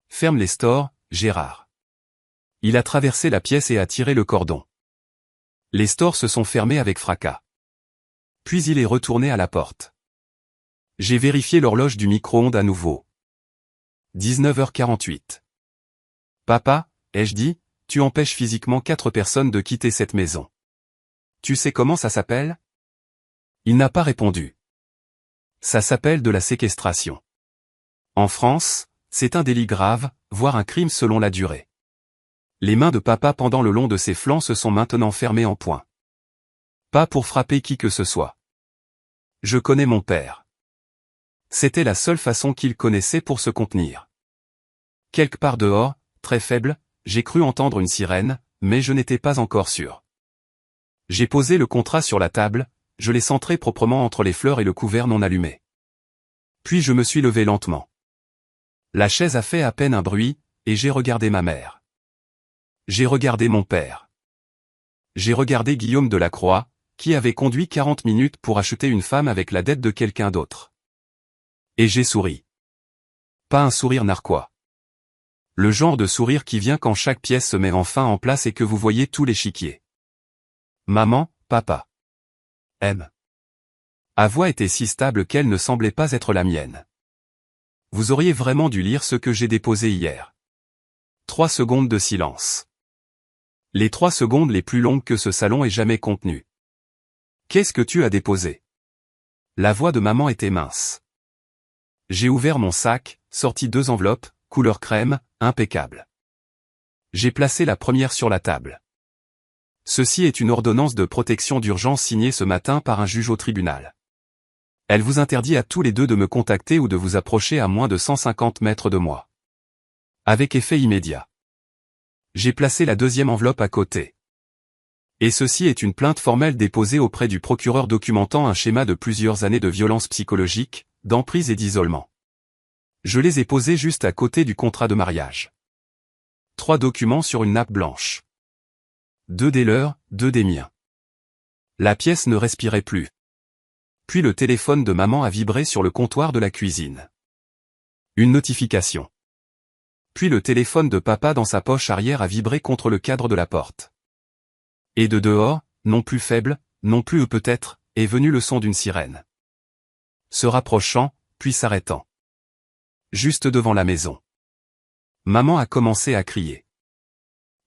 Ferme les stores, Gérard. Il a traversé la pièce et a tiré le cordon. Les stores se sont fermés avec fracas. Puis il est retourné à la porte. J'ai vérifié l'horloge du micro-ondes à nouveau. 19h48. Papa, ai-je dit, tu empêches physiquement 4 personnes de quitter cette maison. Tu sais comment ça s'appelle? Il n'a pas répondu. Ça s'appelle de la séquestration. En France, c'est un délit grave, voire un crime selon la durée. Les mains de papa pendant le long de ses flancs se sont maintenant fermées en poing. Pas pour frapper qui que ce soit. Je connais mon père. C'était la seule façon qu'il connaissait pour se contenir. Quelque part dehors, très faible, j'ai cru entendre une sirène, mais je n'étais pas encore sûr. J'ai posé le contrat sur la table, je l'ai centré proprement entre les fleurs et le couvert non allumé. Puis je me suis levé lentement. La chaise a fait à peine un bruit, et j'ai regardé ma mère. J'ai regardé mon père. J'ai regardé Guillaume Delacroix, qui avait conduit 40 minutes pour acheter une femme avec la dette de quelqu'un d'autre. Et j'ai souri. Pas un sourire narquois. Le genre de sourire qui vient quand chaque pièce se met enfin en place et que vous voyez tout l'échiquier. Maman, papa. M. Ma voix était si stable qu'elle ne semblait pas être la mienne. Vous auriez vraiment dû lire ce que j'ai déposé hier. 3 secondes de silence. Les 3 secondes les plus longues que ce salon ait jamais contenues. Qu'est-ce que tu as déposé? La voix de maman était mince. J'ai ouvert mon sac, sorti 2 enveloppes, couleur crème, impeccables. J'ai placé la première sur la table. Ceci est une ordonnance de protection d'urgence signée ce matin par un juge au tribunal. Elle vous interdit à tous les deux de me contacter ou de vous approcher à moins de 150 mètres de moi. Avec effet immédiat. J'ai placé la deuxième enveloppe à côté. Et ceci est une plainte formelle déposée auprès du procureur documentant un schéma de plusieurs années de violence psychologique, d'emprise et d'isolement. Je les ai posés juste à côté du contrat de mariage. 3 documents sur une nappe blanche. 2 des leurs, 2 des miens. La pièce ne respirait plus. Puis le téléphone de maman a vibré sur le comptoir de la cuisine. Une notification. Puis le téléphone de papa dans sa poche arrière a vibré contre le cadre de la porte. Et de dehors, non plus faible, non plus peut-être, est venu le son d'une sirène. Se rapprochant, puis s'arrêtant. Juste devant la maison. Maman a commencé à crier.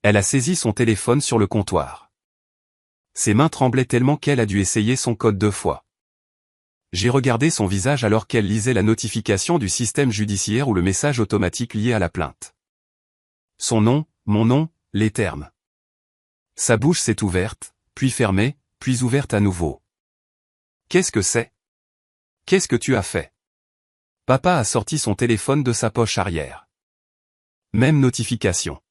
Elle a saisi son téléphone sur le comptoir. Ses mains tremblaient tellement qu'elle a dû essayer son code 2 fois. J'ai regardé son visage alors qu'elle lisait la notification du système judiciaire ou le message automatique lié à la plainte. Son nom, mon nom, les termes. Sa bouche s'est ouverte, puis fermée, puis ouverte à nouveau. Qu'est-ce que c'est? Qu'est-ce que tu as fait? Papa a sorti son téléphone de sa poche arrière. Même notification.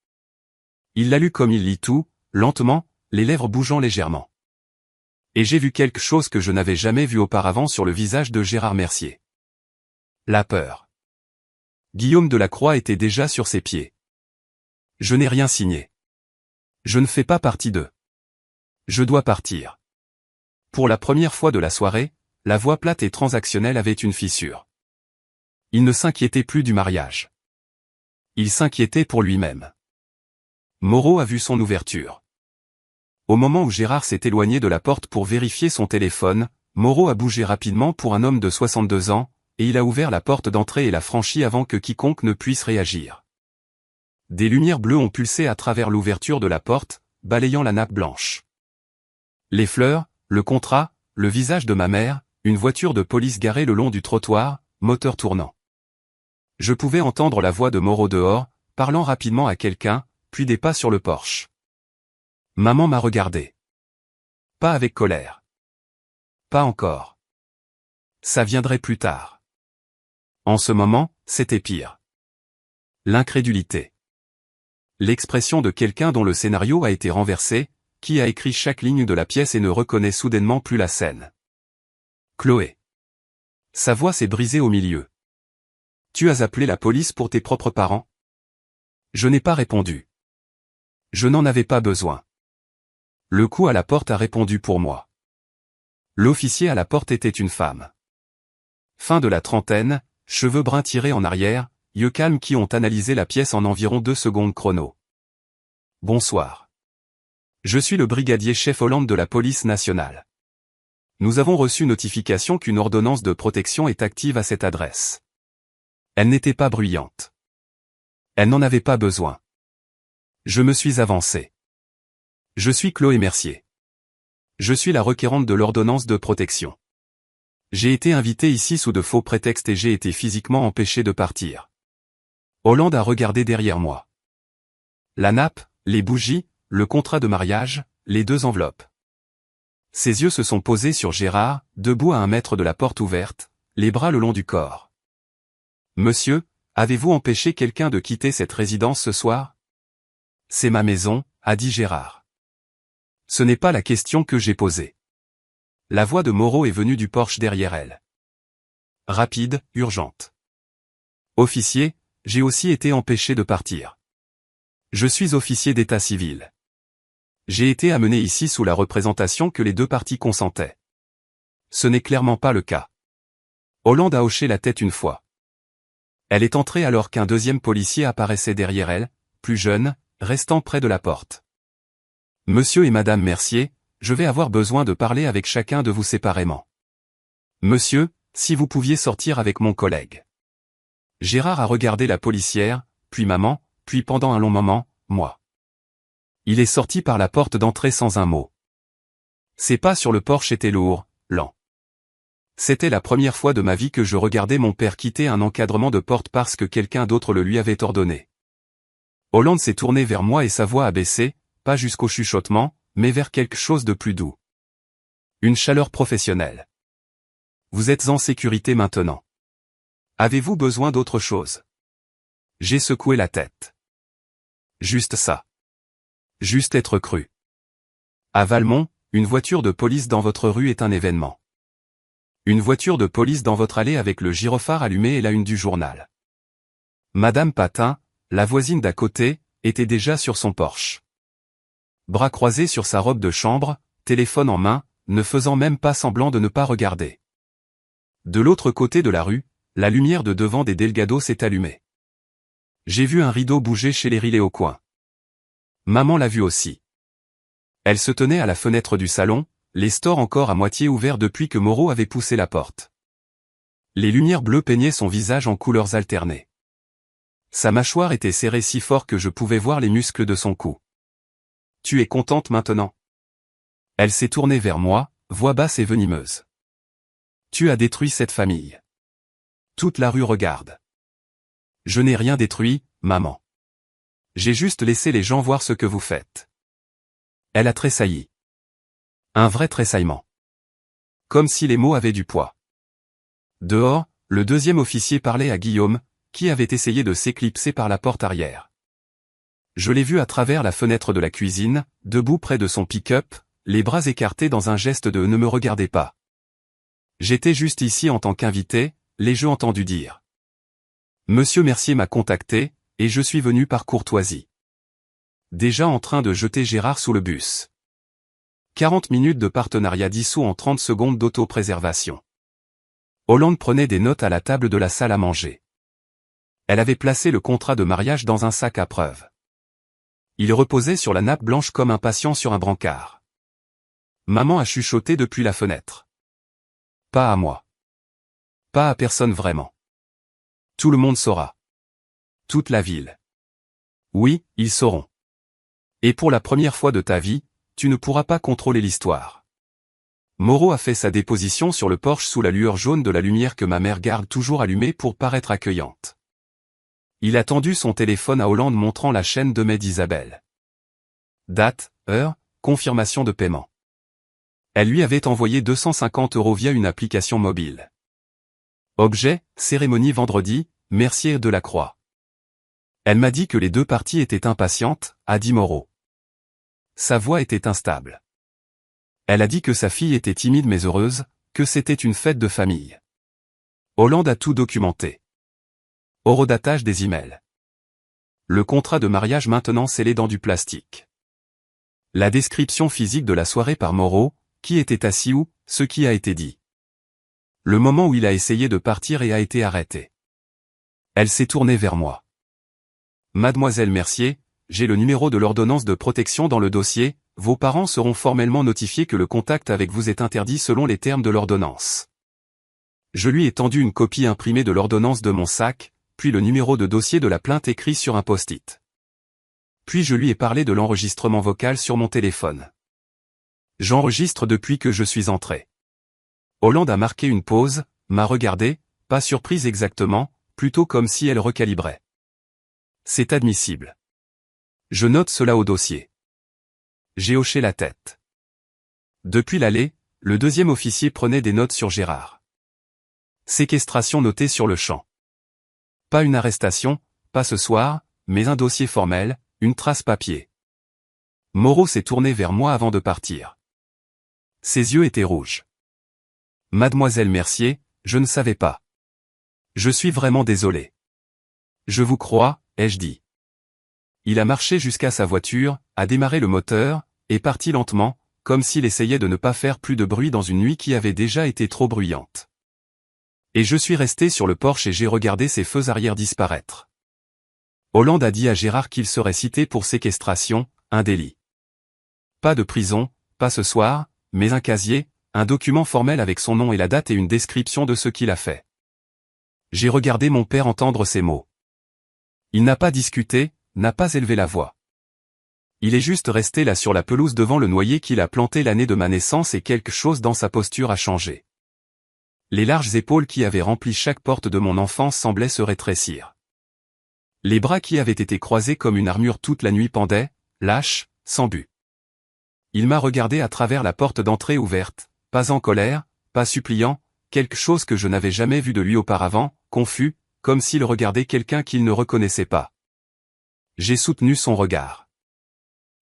Il l'a lu comme il lit tout, lentement, les lèvres bougeant légèrement. Et j'ai vu quelque chose que je n'avais jamais vu auparavant sur le visage de Gérard Mercier. La peur. Guillaume Delacroix était déjà sur ses pieds. Je n'ai rien signé. Je ne fais pas partie d'eux. Je dois partir. Pour la première fois de la soirée, la voix plate et transactionnelle avait une fissure. Il ne s'inquiétait plus du mariage. Il s'inquiétait pour lui-même. Moreau a vu son ouverture. Au moment où Gérard s'est éloigné de la porte pour vérifier son téléphone, Moreau a bougé rapidement pour un homme de 62 ans, et il a ouvert la porte d'entrée et l'a franchie avant que quiconque ne puisse réagir. Des lumières bleues ont pulsé à travers l'ouverture de la porte, balayant la nappe blanche. Les fleurs, le contrat, le visage de ma mère, une voiture de police garée le long du trottoir, moteur tournant. Je pouvais entendre la voix de Moreau dehors, parlant rapidement à quelqu'un, puis des pas sur le porche. Maman m'a regardé. Pas avec colère. Pas encore. Ça viendrait plus tard. En ce moment, c'était pire. L'incrédulité. L'expression de quelqu'un dont le scénario a été renversé, qui a écrit chaque ligne de la pièce et ne reconnaît soudainement plus la scène. Chloé. Sa voix s'est brisée au milieu. Tu as appelé la police pour tes propres parents? Je n'ai pas répondu. Je n'en avais pas besoin. Le coup à la porte a répondu pour moi. L'officier à la porte était une femme. Fin de la trentaine, cheveux bruns tirés en arrière, yeux calmes qui ont analysé la pièce en environ 2 secondes chrono. Bonsoir. Je suis le brigadier-chef Hollande de la police nationale. Nous avons reçu notification qu'une ordonnance de protection est active à cette adresse. Elle n'était pas bruyante. Elle n'en avait pas besoin. Je me suis avancé. Je suis Chloé Mercier. Je suis la requérante de l'ordonnance de protection. J'ai été invité ici sous de faux prétextes et j'ai été physiquement empêché de partir. Hollande a regardé derrière moi. La nappe, les bougies, le contrat de mariage, les 2 enveloppes. Ses yeux se sont posés sur Gérard, debout à 1 mètre de la porte ouverte, les bras le long du corps. Monsieur, avez-vous empêché quelqu'un de quitter cette résidence ce soir? C'est ma maison, a dit Gérard. Ce n'est pas la question que j'ai posée. La voix de Moreau est venue du porche derrière elle. Rapide, urgente. Officier, j'ai aussi été empêché de partir. Je suis officier d'état civil. J'ai été amené ici sous la représentation que les 2 parties consentaient. Ce n'est clairement pas le cas. Hollande a hoché la tête une fois. Elle est entrée alors qu'un 2e policier apparaissait derrière elle, plus jeune, restant près de la porte. Monsieur et Madame Mercier, je vais avoir besoin de parler avec chacun de vous séparément. Monsieur, si vous pouviez sortir avec mon collègue. Gérard a regardé la policière, puis maman, puis pendant un long moment, moi. Il est sorti par la porte d'entrée sans un mot. Ses pas sur le porche étaient lourds, lents. C'était la première fois de ma vie que je regardais mon père quitter un encadrement de porte parce que quelqu'un d'autre le lui avait ordonné. Hollande s'est tourné vers moi et sa voix a baissé, pas jusqu'au chuchotement, mais vers quelque chose de plus doux. Une chaleur professionnelle. Vous êtes en sécurité maintenant. Avez-vous besoin d'autre chose? J'ai secoué la tête. Juste ça. Juste être cru. À Valmont, une voiture de police dans votre rue est un événement. Une voiture de police dans votre allée avec le gyrophare allumé est la une du journal. Madame Patin, la voisine d'à côté, était déjà sur son porche. Bras croisés sur sa robe de chambre, téléphone en main, ne faisant même pas semblant de ne pas regarder. De l'autre côté de la rue, la lumière de devant des Delgado s'est allumée. J'ai vu un rideau bouger chez les Riley au coin. Maman l'a vu aussi. Elle se tenait à la fenêtre du salon, les stores encore à moitié ouverts depuis que Moreau avait poussé la porte. Les lumières bleues peignaient son visage en couleurs alternées. Sa mâchoire était serrée si fort que je pouvais voir les muscles de son cou. Tu es contente maintenant? Elle s'est tournée vers moi, voix basse et venimeuse. Tu as détruit cette famille. Toute la rue regarde. Je n'ai rien détruit, maman. J'ai juste laissé les gens voir ce que vous faites. Elle a tressailli. Un vrai tressaillement. Comme si les mots avaient du poids. Dehors, le deuxième officier parlait à Guillaume, qui avait essayé de s'éclipser par la porte arrière. Je l'ai vu à travers la fenêtre de la cuisine, debout près de son pick-up, les bras écartés dans un geste de « ne me regardez pas ». J'étais juste ici en tant qu'invité, l'ai-je entendu dire. Monsieur Mercier m'a contacté, et je suis venu par courtoisie. Déjà en train de jeter Gérard sous le bus. 40 minutes de partenariat dissous en 30 secondes d'autopréservation. Hollande prenait des notes à la table de la salle à manger. Elle avait placé le contrat de mariage dans un sac à preuve. Il reposait sur la nappe blanche comme un patient sur un brancard. Maman a chuchoté depuis la fenêtre. Pas à moi. Pas à personne vraiment. Tout le monde saura. Toute la ville. Oui, ils sauront. Et pour la première fois de ta vie, tu ne pourras pas contrôler l'histoire. Moreau a fait sa déposition sur le porche sous la lueur jaune de la lumière que ma mère garde toujours allumée pour paraître accueillante. Il a tendu son téléphone à Hollande montrant la chaîne de mai d'Isabelle. Date, heure, confirmation de paiement. Elle lui avait envoyé 250 € via une application mobile. Objet, cérémonie vendredi, Mercier de la Croix. Elle m'a dit que les deux parties étaient impatientes, a dit Moreau. Sa voix était instable. Elle a dit que sa fille était timide mais heureuse, que c'était une fête de famille. Hollande a tout documenté. Horodatage des emails. Le contrat de mariage maintenant scellé dans du plastique. La description physique de la soirée par Moreau, qui était assis où, ce qui a été dit. Le moment où il a essayé de partir et a été arrêté. Elle s'est tournée vers moi. Mademoiselle Mercier, j'ai le numéro de l'ordonnance de protection dans le dossier, vos parents seront formellement notifiés que le contact avec vous est interdit selon les termes de l'ordonnance. Je lui ai tendu une copie imprimée de l'ordonnance de mon sac, puis le numéro de dossier de la plainte écrit sur un post-it. Puis je lui ai parlé de l'enregistrement vocal sur mon téléphone. J'enregistre depuis que je suis entré. Hollande a marqué une pause, m'a regardé, pas surprise exactement, plutôt comme si elle recalibrait. C'est admissible. Je note cela au dossier. J'ai hoché la tête. Depuis l'allée, le deuxième officier prenait des notes sur Gérard. Séquestration notée sur le champ. Pas une arrestation, pas ce soir, mais un dossier formel, une trace papier. Moreau s'est tourné vers moi avant de partir. Ses yeux étaient rouges. Mademoiselle Mercier, je ne savais pas. Je suis vraiment désolé. Je vous crois, ai-je dit. Il a marché jusqu'à sa voiture, a démarré le moteur, et parti lentement, comme s'il essayait de ne pas faire plus de bruit dans une nuit qui avait déjà été trop bruyante. Et je suis resté sur le porche et j'ai regardé ses feux arrière disparaître. Hollande a dit à Gérard qu'il serait cité pour séquestration, un délit. Pas de prison, pas ce soir, mais un casier, un document formel avec son nom et la date et une description de ce qu'il a fait. J'ai regardé mon père entendre ces mots. Il n'a pas discuté, n'a pas élevé la voix. Il est juste resté là sur la pelouse devant le noyer qu'il a planté l'année de ma naissance et quelque chose dans sa posture a changé. Les larges épaules qui avaient rempli chaque porte de mon enfance semblaient se rétrécir. Les bras qui avaient été croisés comme une armure toute la nuit pendaient, lâches, sans but. Il m'a regardé à travers la porte d'entrée ouverte, pas en colère, pas suppliant, quelque chose que je n'avais jamais vu de lui auparavant, confus, comme s'il regardait quelqu'un qu'il ne reconnaissait pas. J'ai soutenu son regard.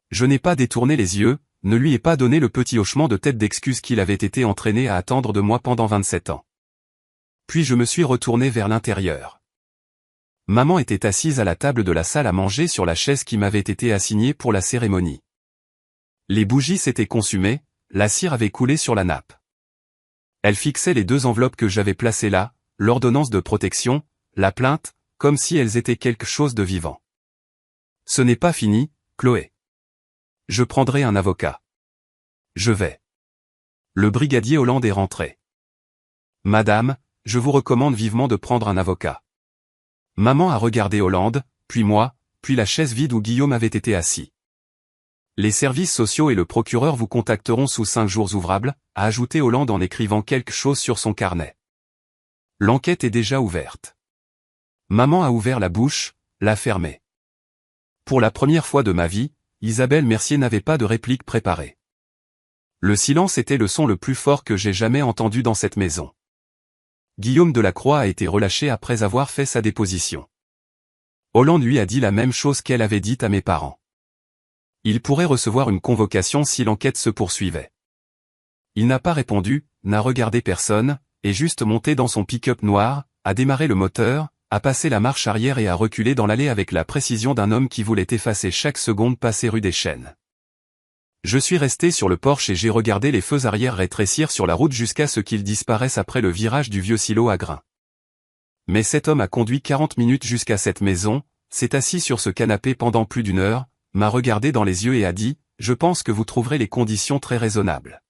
Je n'ai pas détourné les yeux, ne lui ai pas donné le petit hochement de tête d'excuse qu'il avait été entraîné à attendre de moi pendant 27 ans. Puis je me suis retourné vers l'intérieur. Maman était assise à la table de la salle à manger sur la chaise qui m'avait été assignée pour la cérémonie. Les bougies s'étaient consumées, la cire avait coulé sur la nappe. Elle fixait les deux enveloppes que j'avais placées là, l'ordonnance de protection, la plainte, comme si elles étaient quelque chose de vivant. Ce n'est pas fini, Chloé. Je prendrai un avocat. Je vais. Le brigadier Hollande est rentré. Madame, je vous recommande vivement de prendre un avocat. Maman a regardé Hollande, puis moi, puis la chaise vide où Guillaume avait été assis. Les services sociaux et le procureur vous contacteront sous 5 jours ouvrables, a ajouté Hollande en écrivant quelque chose sur son carnet. L'enquête est déjà ouverte. Maman a ouvert la bouche, l'a fermée. Pour la première fois de ma vie, Isabelle Mercier n'avait pas de réplique préparée. Le silence était le son le plus fort que j'ai jamais entendu dans cette maison. Guillaume Delacroix a été relâché après avoir fait sa déposition. Hollande lui a dit la même chose qu'elle avait dite à mes parents. Il pourrait recevoir une convocation si l'enquête se poursuivait. Il n'a pas répondu, n'a regardé personne, est juste monté dans son pick-up noir, a démarré le moteur, a passé la marche arrière et a reculé dans l'allée avec la précision d'un homme qui voulait effacer chaque seconde passée rue des Chênes. Je suis resté sur le porche et j'ai regardé les feux arrière rétrécir sur la route jusqu'à ce qu'ils disparaissent après le virage du vieux silo à grains. Mais cet homme a conduit 40 minutes jusqu'à cette maison, s'est assis sur ce canapé pendant plus d'1 heure, m'a regardé dans les yeux et a dit « Je pense que vous trouverez les conditions très raisonnables ».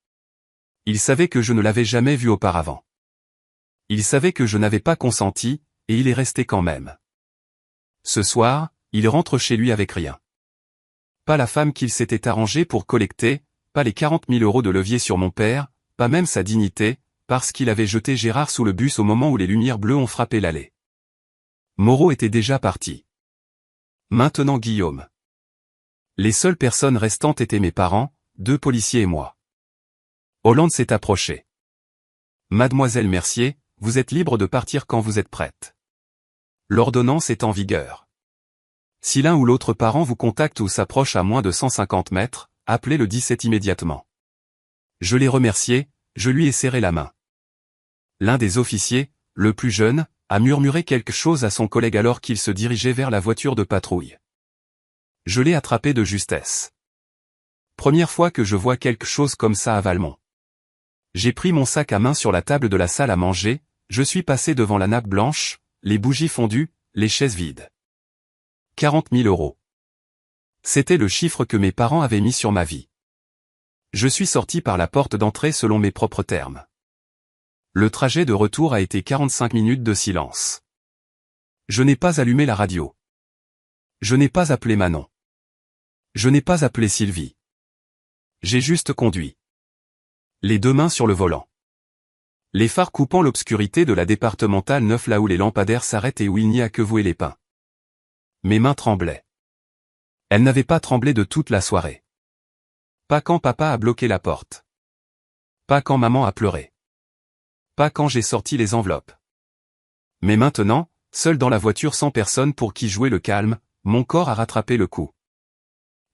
Il savait que je ne l'avais jamais vu auparavant. Il savait que je n'avais pas consenti, et il est resté quand même. Ce soir, il rentre chez lui avec rien. Pas la femme qu'il s'était arrangée pour collecter, pas les 40 000 € de levier sur mon père, pas même sa dignité, parce qu'il avait jeté Gérard sous le bus au moment où les lumières bleues ont frappé l'allée. Moreau était déjà parti. Maintenant Guillaume. Les seules personnes restantes étaient mes parents, 2 policiers et moi. Hollande s'est approché. Mademoiselle Mercier, vous êtes libre de partir quand vous êtes prête. L'ordonnance est en vigueur. Si l'un ou l'autre parent vous contacte ou s'approche à moins de 150 mètres, appelez le 17 immédiatement. Je l'ai remercié, je lui ai serré la main. L'un des officiers, le plus jeune, a murmuré quelque chose à son collègue alors qu'il se dirigeait vers la voiture de patrouille. Je l'ai attrapé de justesse. Première fois que je vois quelque chose comme ça à Valmont. J'ai pris mon sac à main sur la table de la salle à manger, je suis passé devant la nappe blanche, les bougies fondues, les chaises vides. 40 000 €. C'était le chiffre que mes parents avaient mis sur ma vie. Je suis sorti par la porte d'entrée selon mes propres termes. Le trajet de retour a été 45 minutes de silence. Je n'ai pas allumé la radio. Je n'ai pas appelé Manon. Je n'ai pas appelé Sylvie. J'ai juste conduit. Les 2 mains sur le volant. Les phares coupant l'obscurité de la départementale 9 là où les lampadaires s'arrêtent et où il n'y a que vous et les pins. Mes mains tremblaient. Elles n'avaient pas tremblé de toute la soirée. Pas quand papa a bloqué la porte. Pas quand maman a pleuré. Pas quand j'ai sorti les enveloppes. Mais maintenant, seul dans la voiture sans personne pour qui jouer le calme, mon corps a rattrapé le coup.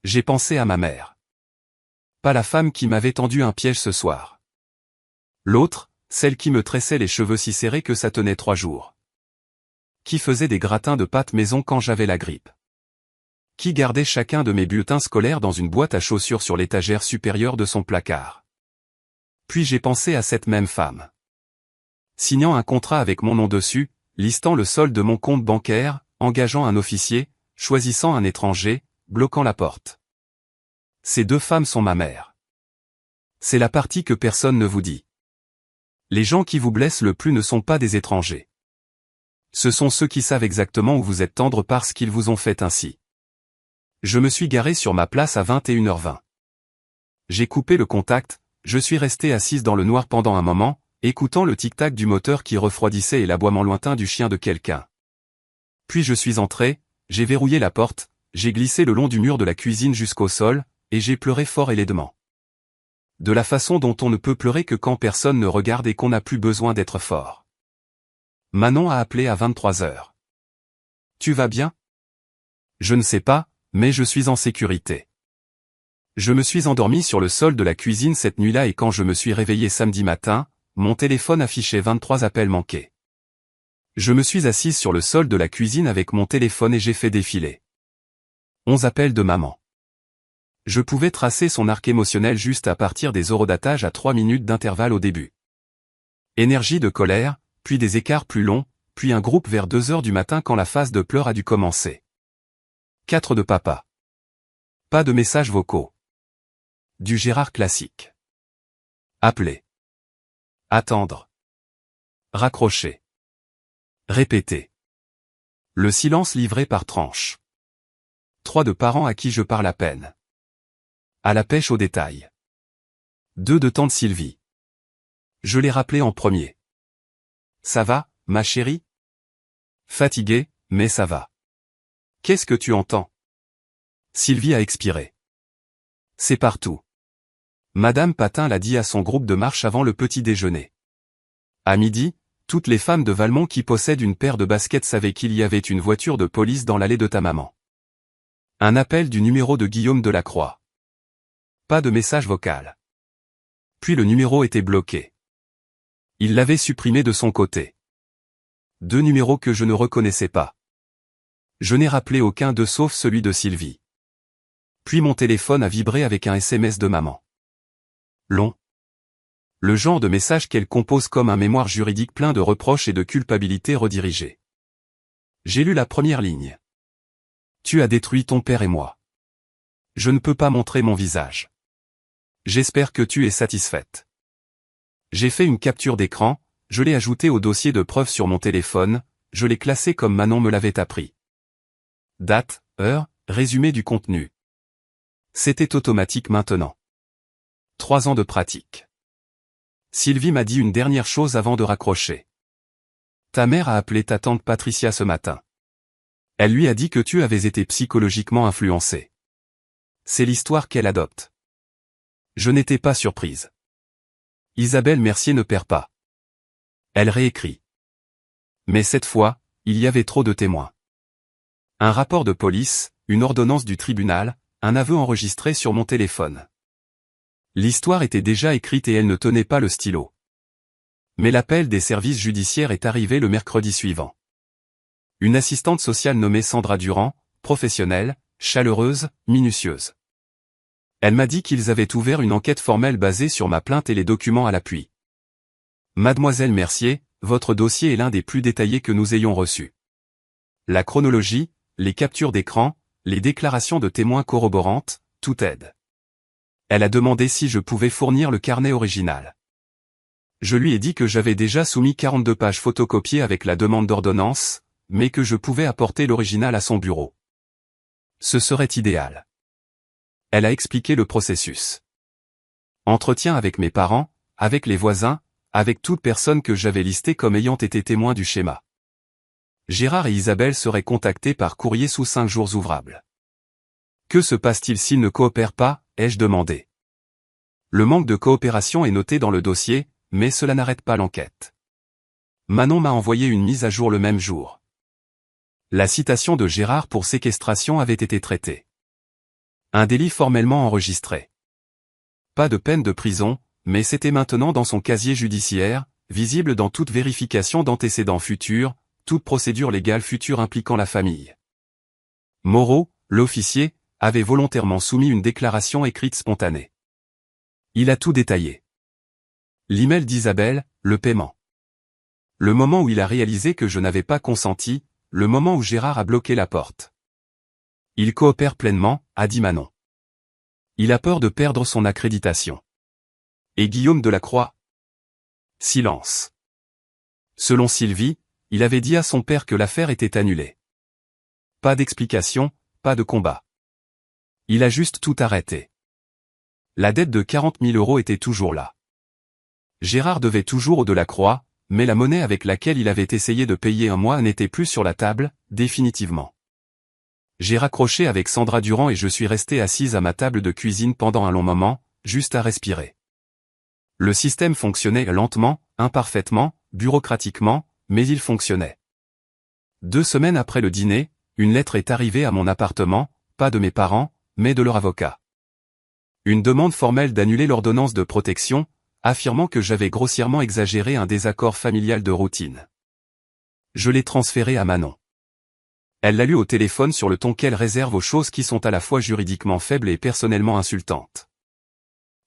J'ai pensé à ma mère. Pas la femme qui m'avait tendu un piège ce soir. L'autre, celle qui me tressait les cheveux si serrés que ça tenait 3 jours. Qui faisait des gratins de pâte maison quand j'avais la grippe. Qui gardait chacun de mes bulletins scolaires dans une boîte à chaussures sur l'étagère supérieure de son placard. Puis j'ai pensé à cette même femme. Signant un contrat avec mon nom dessus, listant le solde de mon compte bancaire, engageant un officier, choisissant un étranger, bloquant la porte. Ces 2 femmes sont ma mère. C'est la partie que personne ne vous dit. Les gens qui vous blessent le plus ne sont pas des étrangers. Ce sont ceux qui savent exactement où vous êtes tendre parce qu'ils vous ont fait ainsi. Je me suis garé sur ma place à 21h20. J'ai coupé le contact, je suis resté assise dans le noir pendant un moment, écoutant le tic-tac du moteur qui refroidissait et l'aboiement lointain du chien de quelqu'un. Puis je suis entré, j'ai verrouillé la porte, j'ai glissé le long du mur de la cuisine jusqu'au sol, et j'ai pleuré fort et laidement. De la façon dont on ne peut pleurer que quand personne ne regarde et qu'on n'a plus besoin d'être fort. Manon a appelé à 23h. Tu vas bien? Je ne sais pas, mais je suis en sécurité. Je me suis endormi sur le sol de la cuisine cette nuit-là et quand je me suis réveillé samedi matin, mon téléphone affichait 23 appels manqués. Je me suis assise sur le sol de la cuisine avec mon téléphone et j'ai fait défiler 11 appels de maman. Je pouvais tracer son arc émotionnel juste à partir des horodatage à 3 minutes d'intervalle au début. Énergie de colère, puis des écarts plus longs, puis un groupe vers 2h du matin quand la phase de pleurs a dû commencer. 4 de papa. Pas de messages vocaux. Du Gérard classique. Appeler. Attendre. Raccrocher. Répéter. Le silence livré par tranche. 3 de parents à qui je parle à peine. À la pêche aux détails. 2 de tante Sylvie. Je l'ai rappelé en premier. Ça va, ma chérie? Fatiguée, mais ça va. Qu'est-ce que tu entends? Sylvie a expiré. C'est partout. Madame Patin l'a dit à son groupe de marche avant le petit déjeuner. À midi, toutes les femmes de Valmont qui possèdent une paire de baskets savaient qu'il y avait une voiture de police dans l'allée de ta maman. Un appel du numéro de Guillaume Delacroix. Pas de message vocal. Puis le numéro était bloqué. Il l'avait supprimé de son côté. 2 numéros que je ne reconnaissais pas. Je n'ai rappelé aucun d'eux sauf celui de Sylvie. Puis mon téléphone a vibré avec un SMS de maman. Long. Le genre de message qu'elle compose comme un mémoire juridique plein de reproches et de culpabilité redirigée. J'ai lu la première ligne. Tu as détruit ton père et moi. Je ne peux pas montrer mon visage. J'espère que tu es satisfaite. J'ai fait une capture d'écran, je l'ai ajouté au dossier de preuves sur mon téléphone, je l'ai classé comme Manon me l'avait appris. Date, heure, résumé du contenu. C'était automatique maintenant. 3 ans de pratique. Sylvie m'a dit une dernière chose avant de raccrocher. Ta mère a appelé ta tante Patricia ce matin. Elle lui a dit que tu avais été psychologiquement influencé. C'est l'histoire qu'elle adopte. Je n'étais pas surprise. Isabelle Mercier ne perd pas. Elle réécrit. Mais cette fois, il y avait trop de témoins. Un rapport de police, une ordonnance du tribunal, un aveu enregistré sur mon téléphone. L'histoire était déjà écrite et elle ne tenait pas le stylo. Mais l'appel des services judiciaires est arrivé le mercredi suivant. Une assistante sociale nommée Sandra Durand, professionnelle, chaleureuse, minutieuse. Elle m'a dit qu'ils avaient ouvert une enquête formelle basée sur ma plainte et les documents à l'appui. Mademoiselle Mercier, votre dossier est l'un des plus détaillés que nous ayons reçus. La chronologie, les captures d'écran, les déclarations de témoins corroborantes, tout aide. Elle a demandé si je pouvais fournir le carnet original. Je lui ai dit que j'avais déjà soumis 42 pages photocopiées avec la demande d'ordonnance, mais que je pouvais apporter l'original à son bureau. Ce serait idéal. Elle a expliqué le processus. Entretien avec mes parents, avec les voisins, avec toute personne que j'avais listée comme ayant été témoin du schéma. Gérard et Isabelle seraient contactés par courrier sous 5 jours ouvrables. Que se passe-t-il s'ils ne coopèrent pas, ai-je demandé. Le manque de coopération est noté dans le dossier, mais cela n'arrête pas l'enquête. Manon m'a envoyé une mise à jour le même jour. La citation de Gérard pour séquestration avait été traitée. Un délit formellement enregistré. Pas de peine de prison, mais c'était maintenant dans son casier judiciaire, visible dans toute vérification d'antécédents futurs, toute procédure légale future impliquant la famille. Moreau, l'officier, avait volontairement soumis une déclaration écrite spontanée. Il a tout détaillé. L'email d'Isabelle, le paiement. Le moment où il a réalisé que je n'avais pas consenti, le moment où Gérard a bloqué la porte. Il coopère pleinement, a dit Manon. Il a peur de perdre son accréditation. Et Guillaume Delacroix? Silence. Selon Sylvie, il avait dit à son père que l'affaire était annulée. Pas d'explication, pas de combat. Il a juste tout arrêté. La dette de 40 000 € était toujours là. Gérard devait toujours au Delacroix, mais la monnaie avec laquelle il avait essayé de payer un mois n'était plus sur la table, définitivement. J'ai raccroché avec Sandra Durand et je suis resté assise à ma table de cuisine pendant un long moment, juste à respirer. Le système fonctionnait lentement, imparfaitement, bureaucratiquement, mais il fonctionnait. 2 semaines après le dîner, une lettre est arrivée à mon appartement, pas de mes parents, mais de leur avocat. Une demande formelle d'annuler l'ordonnance de protection, affirmant que j'avais grossièrement exagéré un désaccord familial de routine. Je l'ai transféré à Manon. Elle l'a lu au téléphone sur le ton qu'elle réserve aux choses qui sont à la fois juridiquement faibles et personnellement insultantes.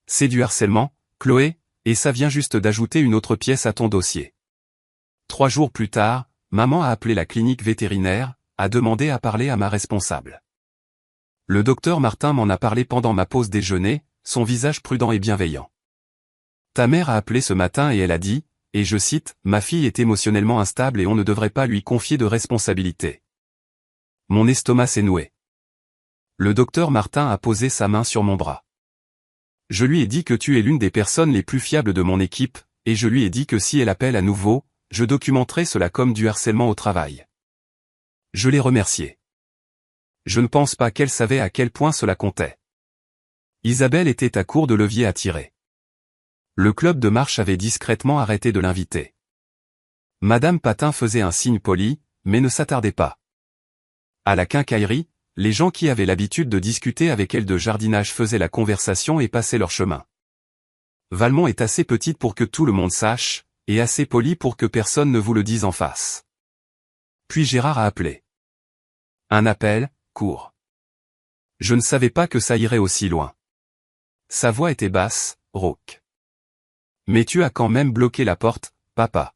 C'est du harcèlement, Chloé, et ça vient juste d'ajouter une autre pièce à ton dossier. 3 jours plus tard, maman a appelé la clinique vétérinaire, a demandé à parler à ma responsable. Le docteur Martin m'en a parlé pendant ma pause déjeuner, son visage prudent et bienveillant. Ta mère a appelé ce matin et elle a dit, et je cite, « Ma fille est émotionnellement instable et on ne devrait pas lui confier de responsabilité. » Mon estomac s'est noué. Le docteur Martin a posé sa main sur mon bras. Je lui ai dit que tu es l'une des personnes les plus fiables de mon équipe, et je lui ai dit que si elle appelle à nouveau, je documenterai cela comme du harcèlement au travail. Je l'ai remerciée. Je ne pense pas qu'elle savait à quel point cela comptait. Isabelle était à court de levier à tirer. Le club de marche avait discrètement arrêté de l'inviter. Madame Patin faisait un signe poli, mais ne s'attardait pas. À la quincaillerie, les gens qui avaient l'habitude de discuter avec elle de jardinage faisaient la conversation et passaient leur chemin. Valmont est assez petite pour que tout le monde sache, et assez polie pour que personne ne vous le dise en face. Puis Gérard a appelé. Un appel, court. Je ne savais pas que ça irait aussi loin. Sa voix était basse, rauque. Mais tu as quand même bloqué la porte, papa.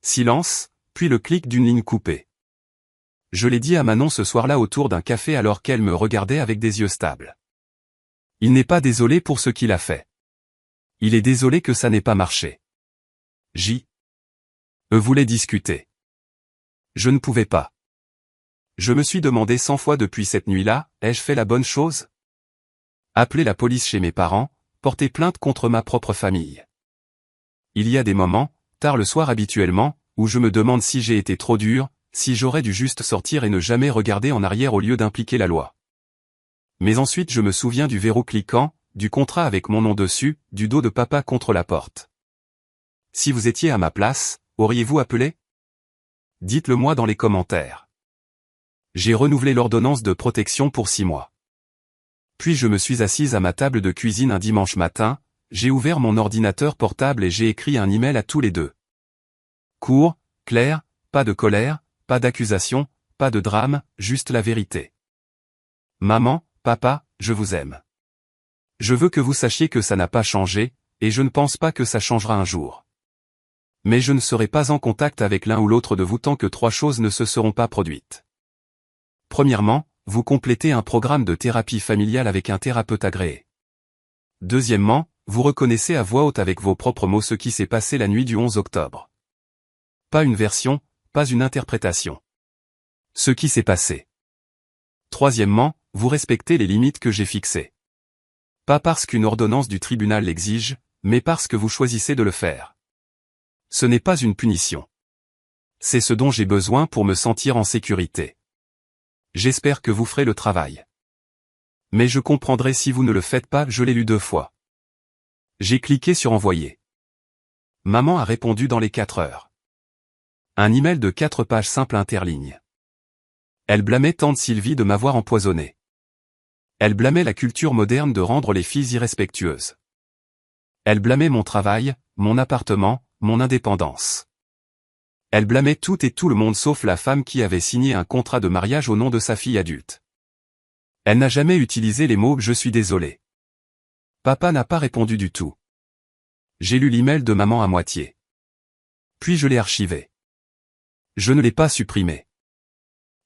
Silence, puis le clic d'une ligne coupée. Je l'ai dit à Manon ce soir-là autour d'un café alors qu'elle me regardait avec des yeux stables. Il n'est pas désolé pour ce qu'il a fait. Il est désolé que ça n'ait pas marché. Voulait discuter. Je ne pouvais pas. Je me suis demandé 100 fois depuis cette nuit-là, ai-je fait la bonne chose? Appeler la police chez mes parents, porter plainte contre ma propre famille. Il y a des moments, tard le soir habituellement, où je me demande si j'ai été trop dur, si j'aurais dû juste sortir et ne jamais regarder en arrière au lieu d'impliquer la loi. Mais ensuite je me souviens du verrou cliquant, du contrat avec mon nom dessus, du dos de papa contre la porte. Si vous étiez à ma place, auriez-vous appelé? Dites-le moi dans les commentaires. J'ai renouvelé l'ordonnance de protection pour 6 mois. Puis je me suis assise à ma table de cuisine un dimanche matin, j'ai ouvert mon ordinateur portable et j'ai écrit un email à tous les deux. Court, clair, pas de colère, pas d'accusation, pas de drame, juste la vérité. Maman, papa, je vous aime. Je veux que vous sachiez que ça n'a pas changé, et je ne pense pas que ça changera un jour. Mais je ne serai pas en contact avec l'un ou l'autre de vous tant que 3 choses ne se seront pas produites. Premièrement, vous complétez un programme de thérapie familiale avec un thérapeute agréé. Deuxièmement, vous reconnaissez à voix haute avec vos propres mots ce qui s'est passé la nuit du 11 octobre. Pas une version, pas une interprétation. Ce qui s'est passé. Troisièmement, vous respectez les limites que j'ai fixées. Pas parce qu'une ordonnance du tribunal l'exige, mais parce que vous choisissez de le faire. Ce n'est pas une punition. C'est ce dont j'ai besoin pour me sentir en sécurité. J'espère que vous ferez le travail. Mais je comprendrai si vous ne le faites pas, je l'ai lu 2 fois. J'ai cliqué sur envoyer. Maman a répondu dans les 4 heures. Un email de 4 pages simples interlignes. Elle blâmait tante Sylvie de m'avoir empoisonné. Elle blâmait la culture moderne de rendre les filles irrespectueuses. Elle blâmait mon travail, mon appartement, mon indépendance. Elle blâmait tout et tout le monde sauf la femme qui avait signé un contrat de mariage au nom de sa fille adulte. Elle n'a jamais utilisé les mots « je suis désolé ». Papa n'a pas répondu du tout. J'ai lu l'email de maman à moitié. Puis je l'ai archivé. Je ne l'ai pas supprimé.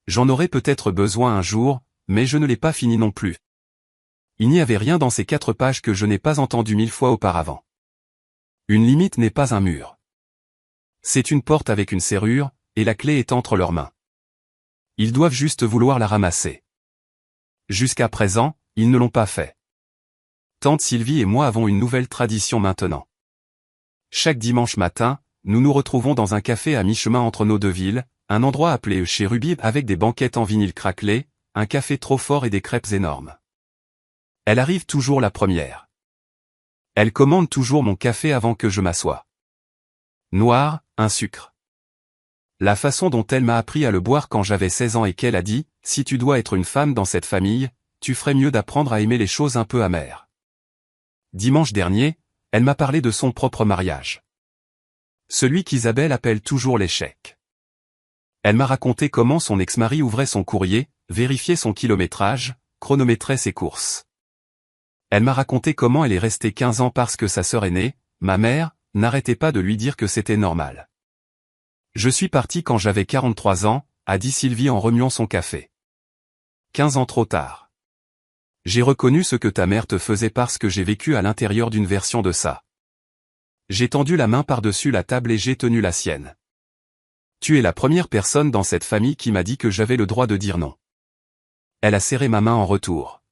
J'en aurais peut-être besoin un jour, mais je ne l'ai pas fini non plus. Il n'y avait rien dans ces 4 pages que je n'ai pas entendu 1000 fois auparavant. Une limite n'est pas un mur. C'est une porte avec une serrure, et la clé est entre leurs mains. Ils doivent juste vouloir la ramasser. Jusqu'à présent, ils ne l'ont pas fait. Tante Sylvie et moi avons une nouvelle tradition maintenant. Chaque dimanche matin, nous nous retrouvons dans un café à mi-chemin entre nos 2 villes, un endroit appelé chez Ruby avec des banquettes en vinyle craquelé, un café trop fort et des crêpes énormes. Elle arrive toujours la première. Elle commande toujours mon café avant que je m'assoie. Noir, un sucre. La façon dont elle m'a appris à le boire quand j'avais 16 ans et qu'elle a dit, si tu dois être une femme dans cette famille, tu ferais mieux d'apprendre à aimer les choses un peu amères. Dimanche dernier, elle m'a parlé de son propre mariage. Celui qu'Isabelle appelle toujours l'échec. Elle m'a raconté comment son ex-mari ouvrait son courrier, vérifiait son kilométrage, chronométrait ses courses. Elle m'a raconté comment elle est restée 15 ans parce que sa sœur aînée, ma mère, n'arrêtait pas de lui dire que c'était normal. Je suis parti quand j'avais 43 ans, a dit Sylvie en remuant son café. 15 ans trop tard. J'ai reconnu ce que ta mère te faisait parce que j'ai vécu à l'intérieur d'une version de ça. J'ai tendu la main par-dessus la table et j'ai tenu la sienne. Tu es la première personne dans cette famille qui m'a dit que j'avais le droit de dire non. Elle a serré ma main en retour.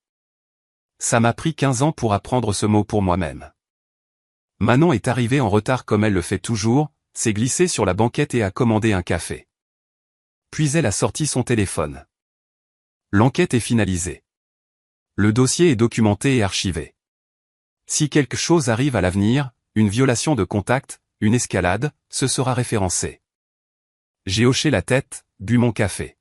ça m'a pris 15 ans pour apprendre ce mot pour moi-même. Manon est arrivée en retard comme elle le fait toujours, s'est glissée sur la banquette et a commandé un café. Puis elle a sorti son téléphone. L'enquête est finalisée. Le dossier est documenté et archivé. Si quelque chose arrive à l'avenir, une violation de contact, une escalade, ce sera référencé. J'ai hoché la tête, bu mon café.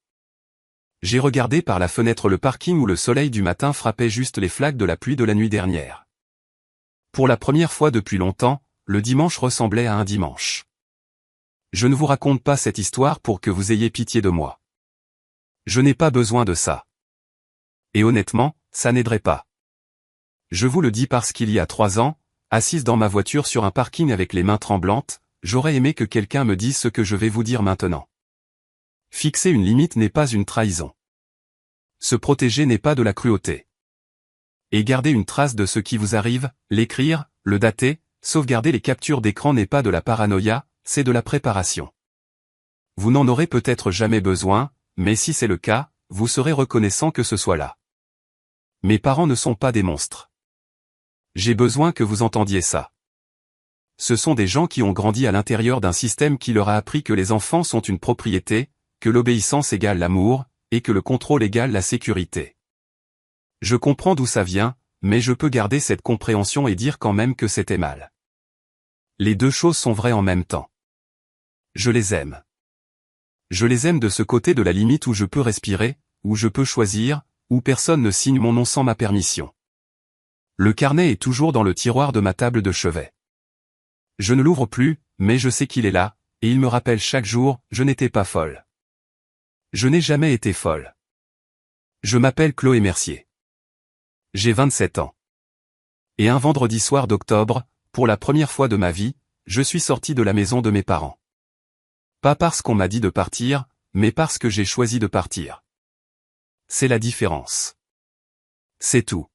J'ai regardé par la fenêtre le parking où le soleil du matin frappait juste les flaques de la pluie de la nuit dernière. Pour la première fois depuis longtemps, le dimanche ressemblait à un dimanche. Je ne vous raconte pas cette histoire pour que vous ayez pitié de moi. Je n'ai pas besoin de ça. Et honnêtement, ça n'aiderait pas. Je vous le dis parce qu'il y a 3 ans, assise dans ma voiture sur un parking avec les mains tremblantes, j'aurais aimé que quelqu'un me dise ce que je vais vous dire maintenant. Fixer une limite n'est pas une trahison. Se protéger n'est pas de la cruauté. Et garder une trace de ce qui vous arrive, l'écrire, le dater, sauvegarder les captures d'écran n'est pas de la paranoïa, c'est de la préparation. Vous n'en aurez peut-être jamais besoin, mais si c'est le cas, vous serez reconnaissant que ce soit là. Mes parents ne sont pas des monstres. J'ai besoin que vous entendiez ça. Ce sont des gens qui ont grandi à l'intérieur d'un système qui leur a appris que les enfants sont une propriété, que l'obéissance égale l'amour, et que le contrôle égale la sécurité. Je comprends d'où ça vient, mais je peux garder cette compréhension et dire quand même que c'était mal. Les deux choses sont vraies en même temps. Je les aime. Je les aime de ce côté de la limite où je peux respirer, où je peux choisir, où personne ne signe mon nom sans ma permission. Le carnet est toujours dans le tiroir de ma table de chevet. Je ne l'ouvre plus, mais je sais qu'il est là, et il me rappelle chaque jour, je n'étais pas folle. Je n'ai jamais été folle. Je m'appelle Chloé Mercier. J'ai 27 ans. Et un vendredi soir d'octobre, pour la première fois de ma vie, je suis sorti de la maison de mes parents. Pas parce qu'on m'a dit de partir, mais parce que j'ai choisi de partir. C'est la différence. C'est tout.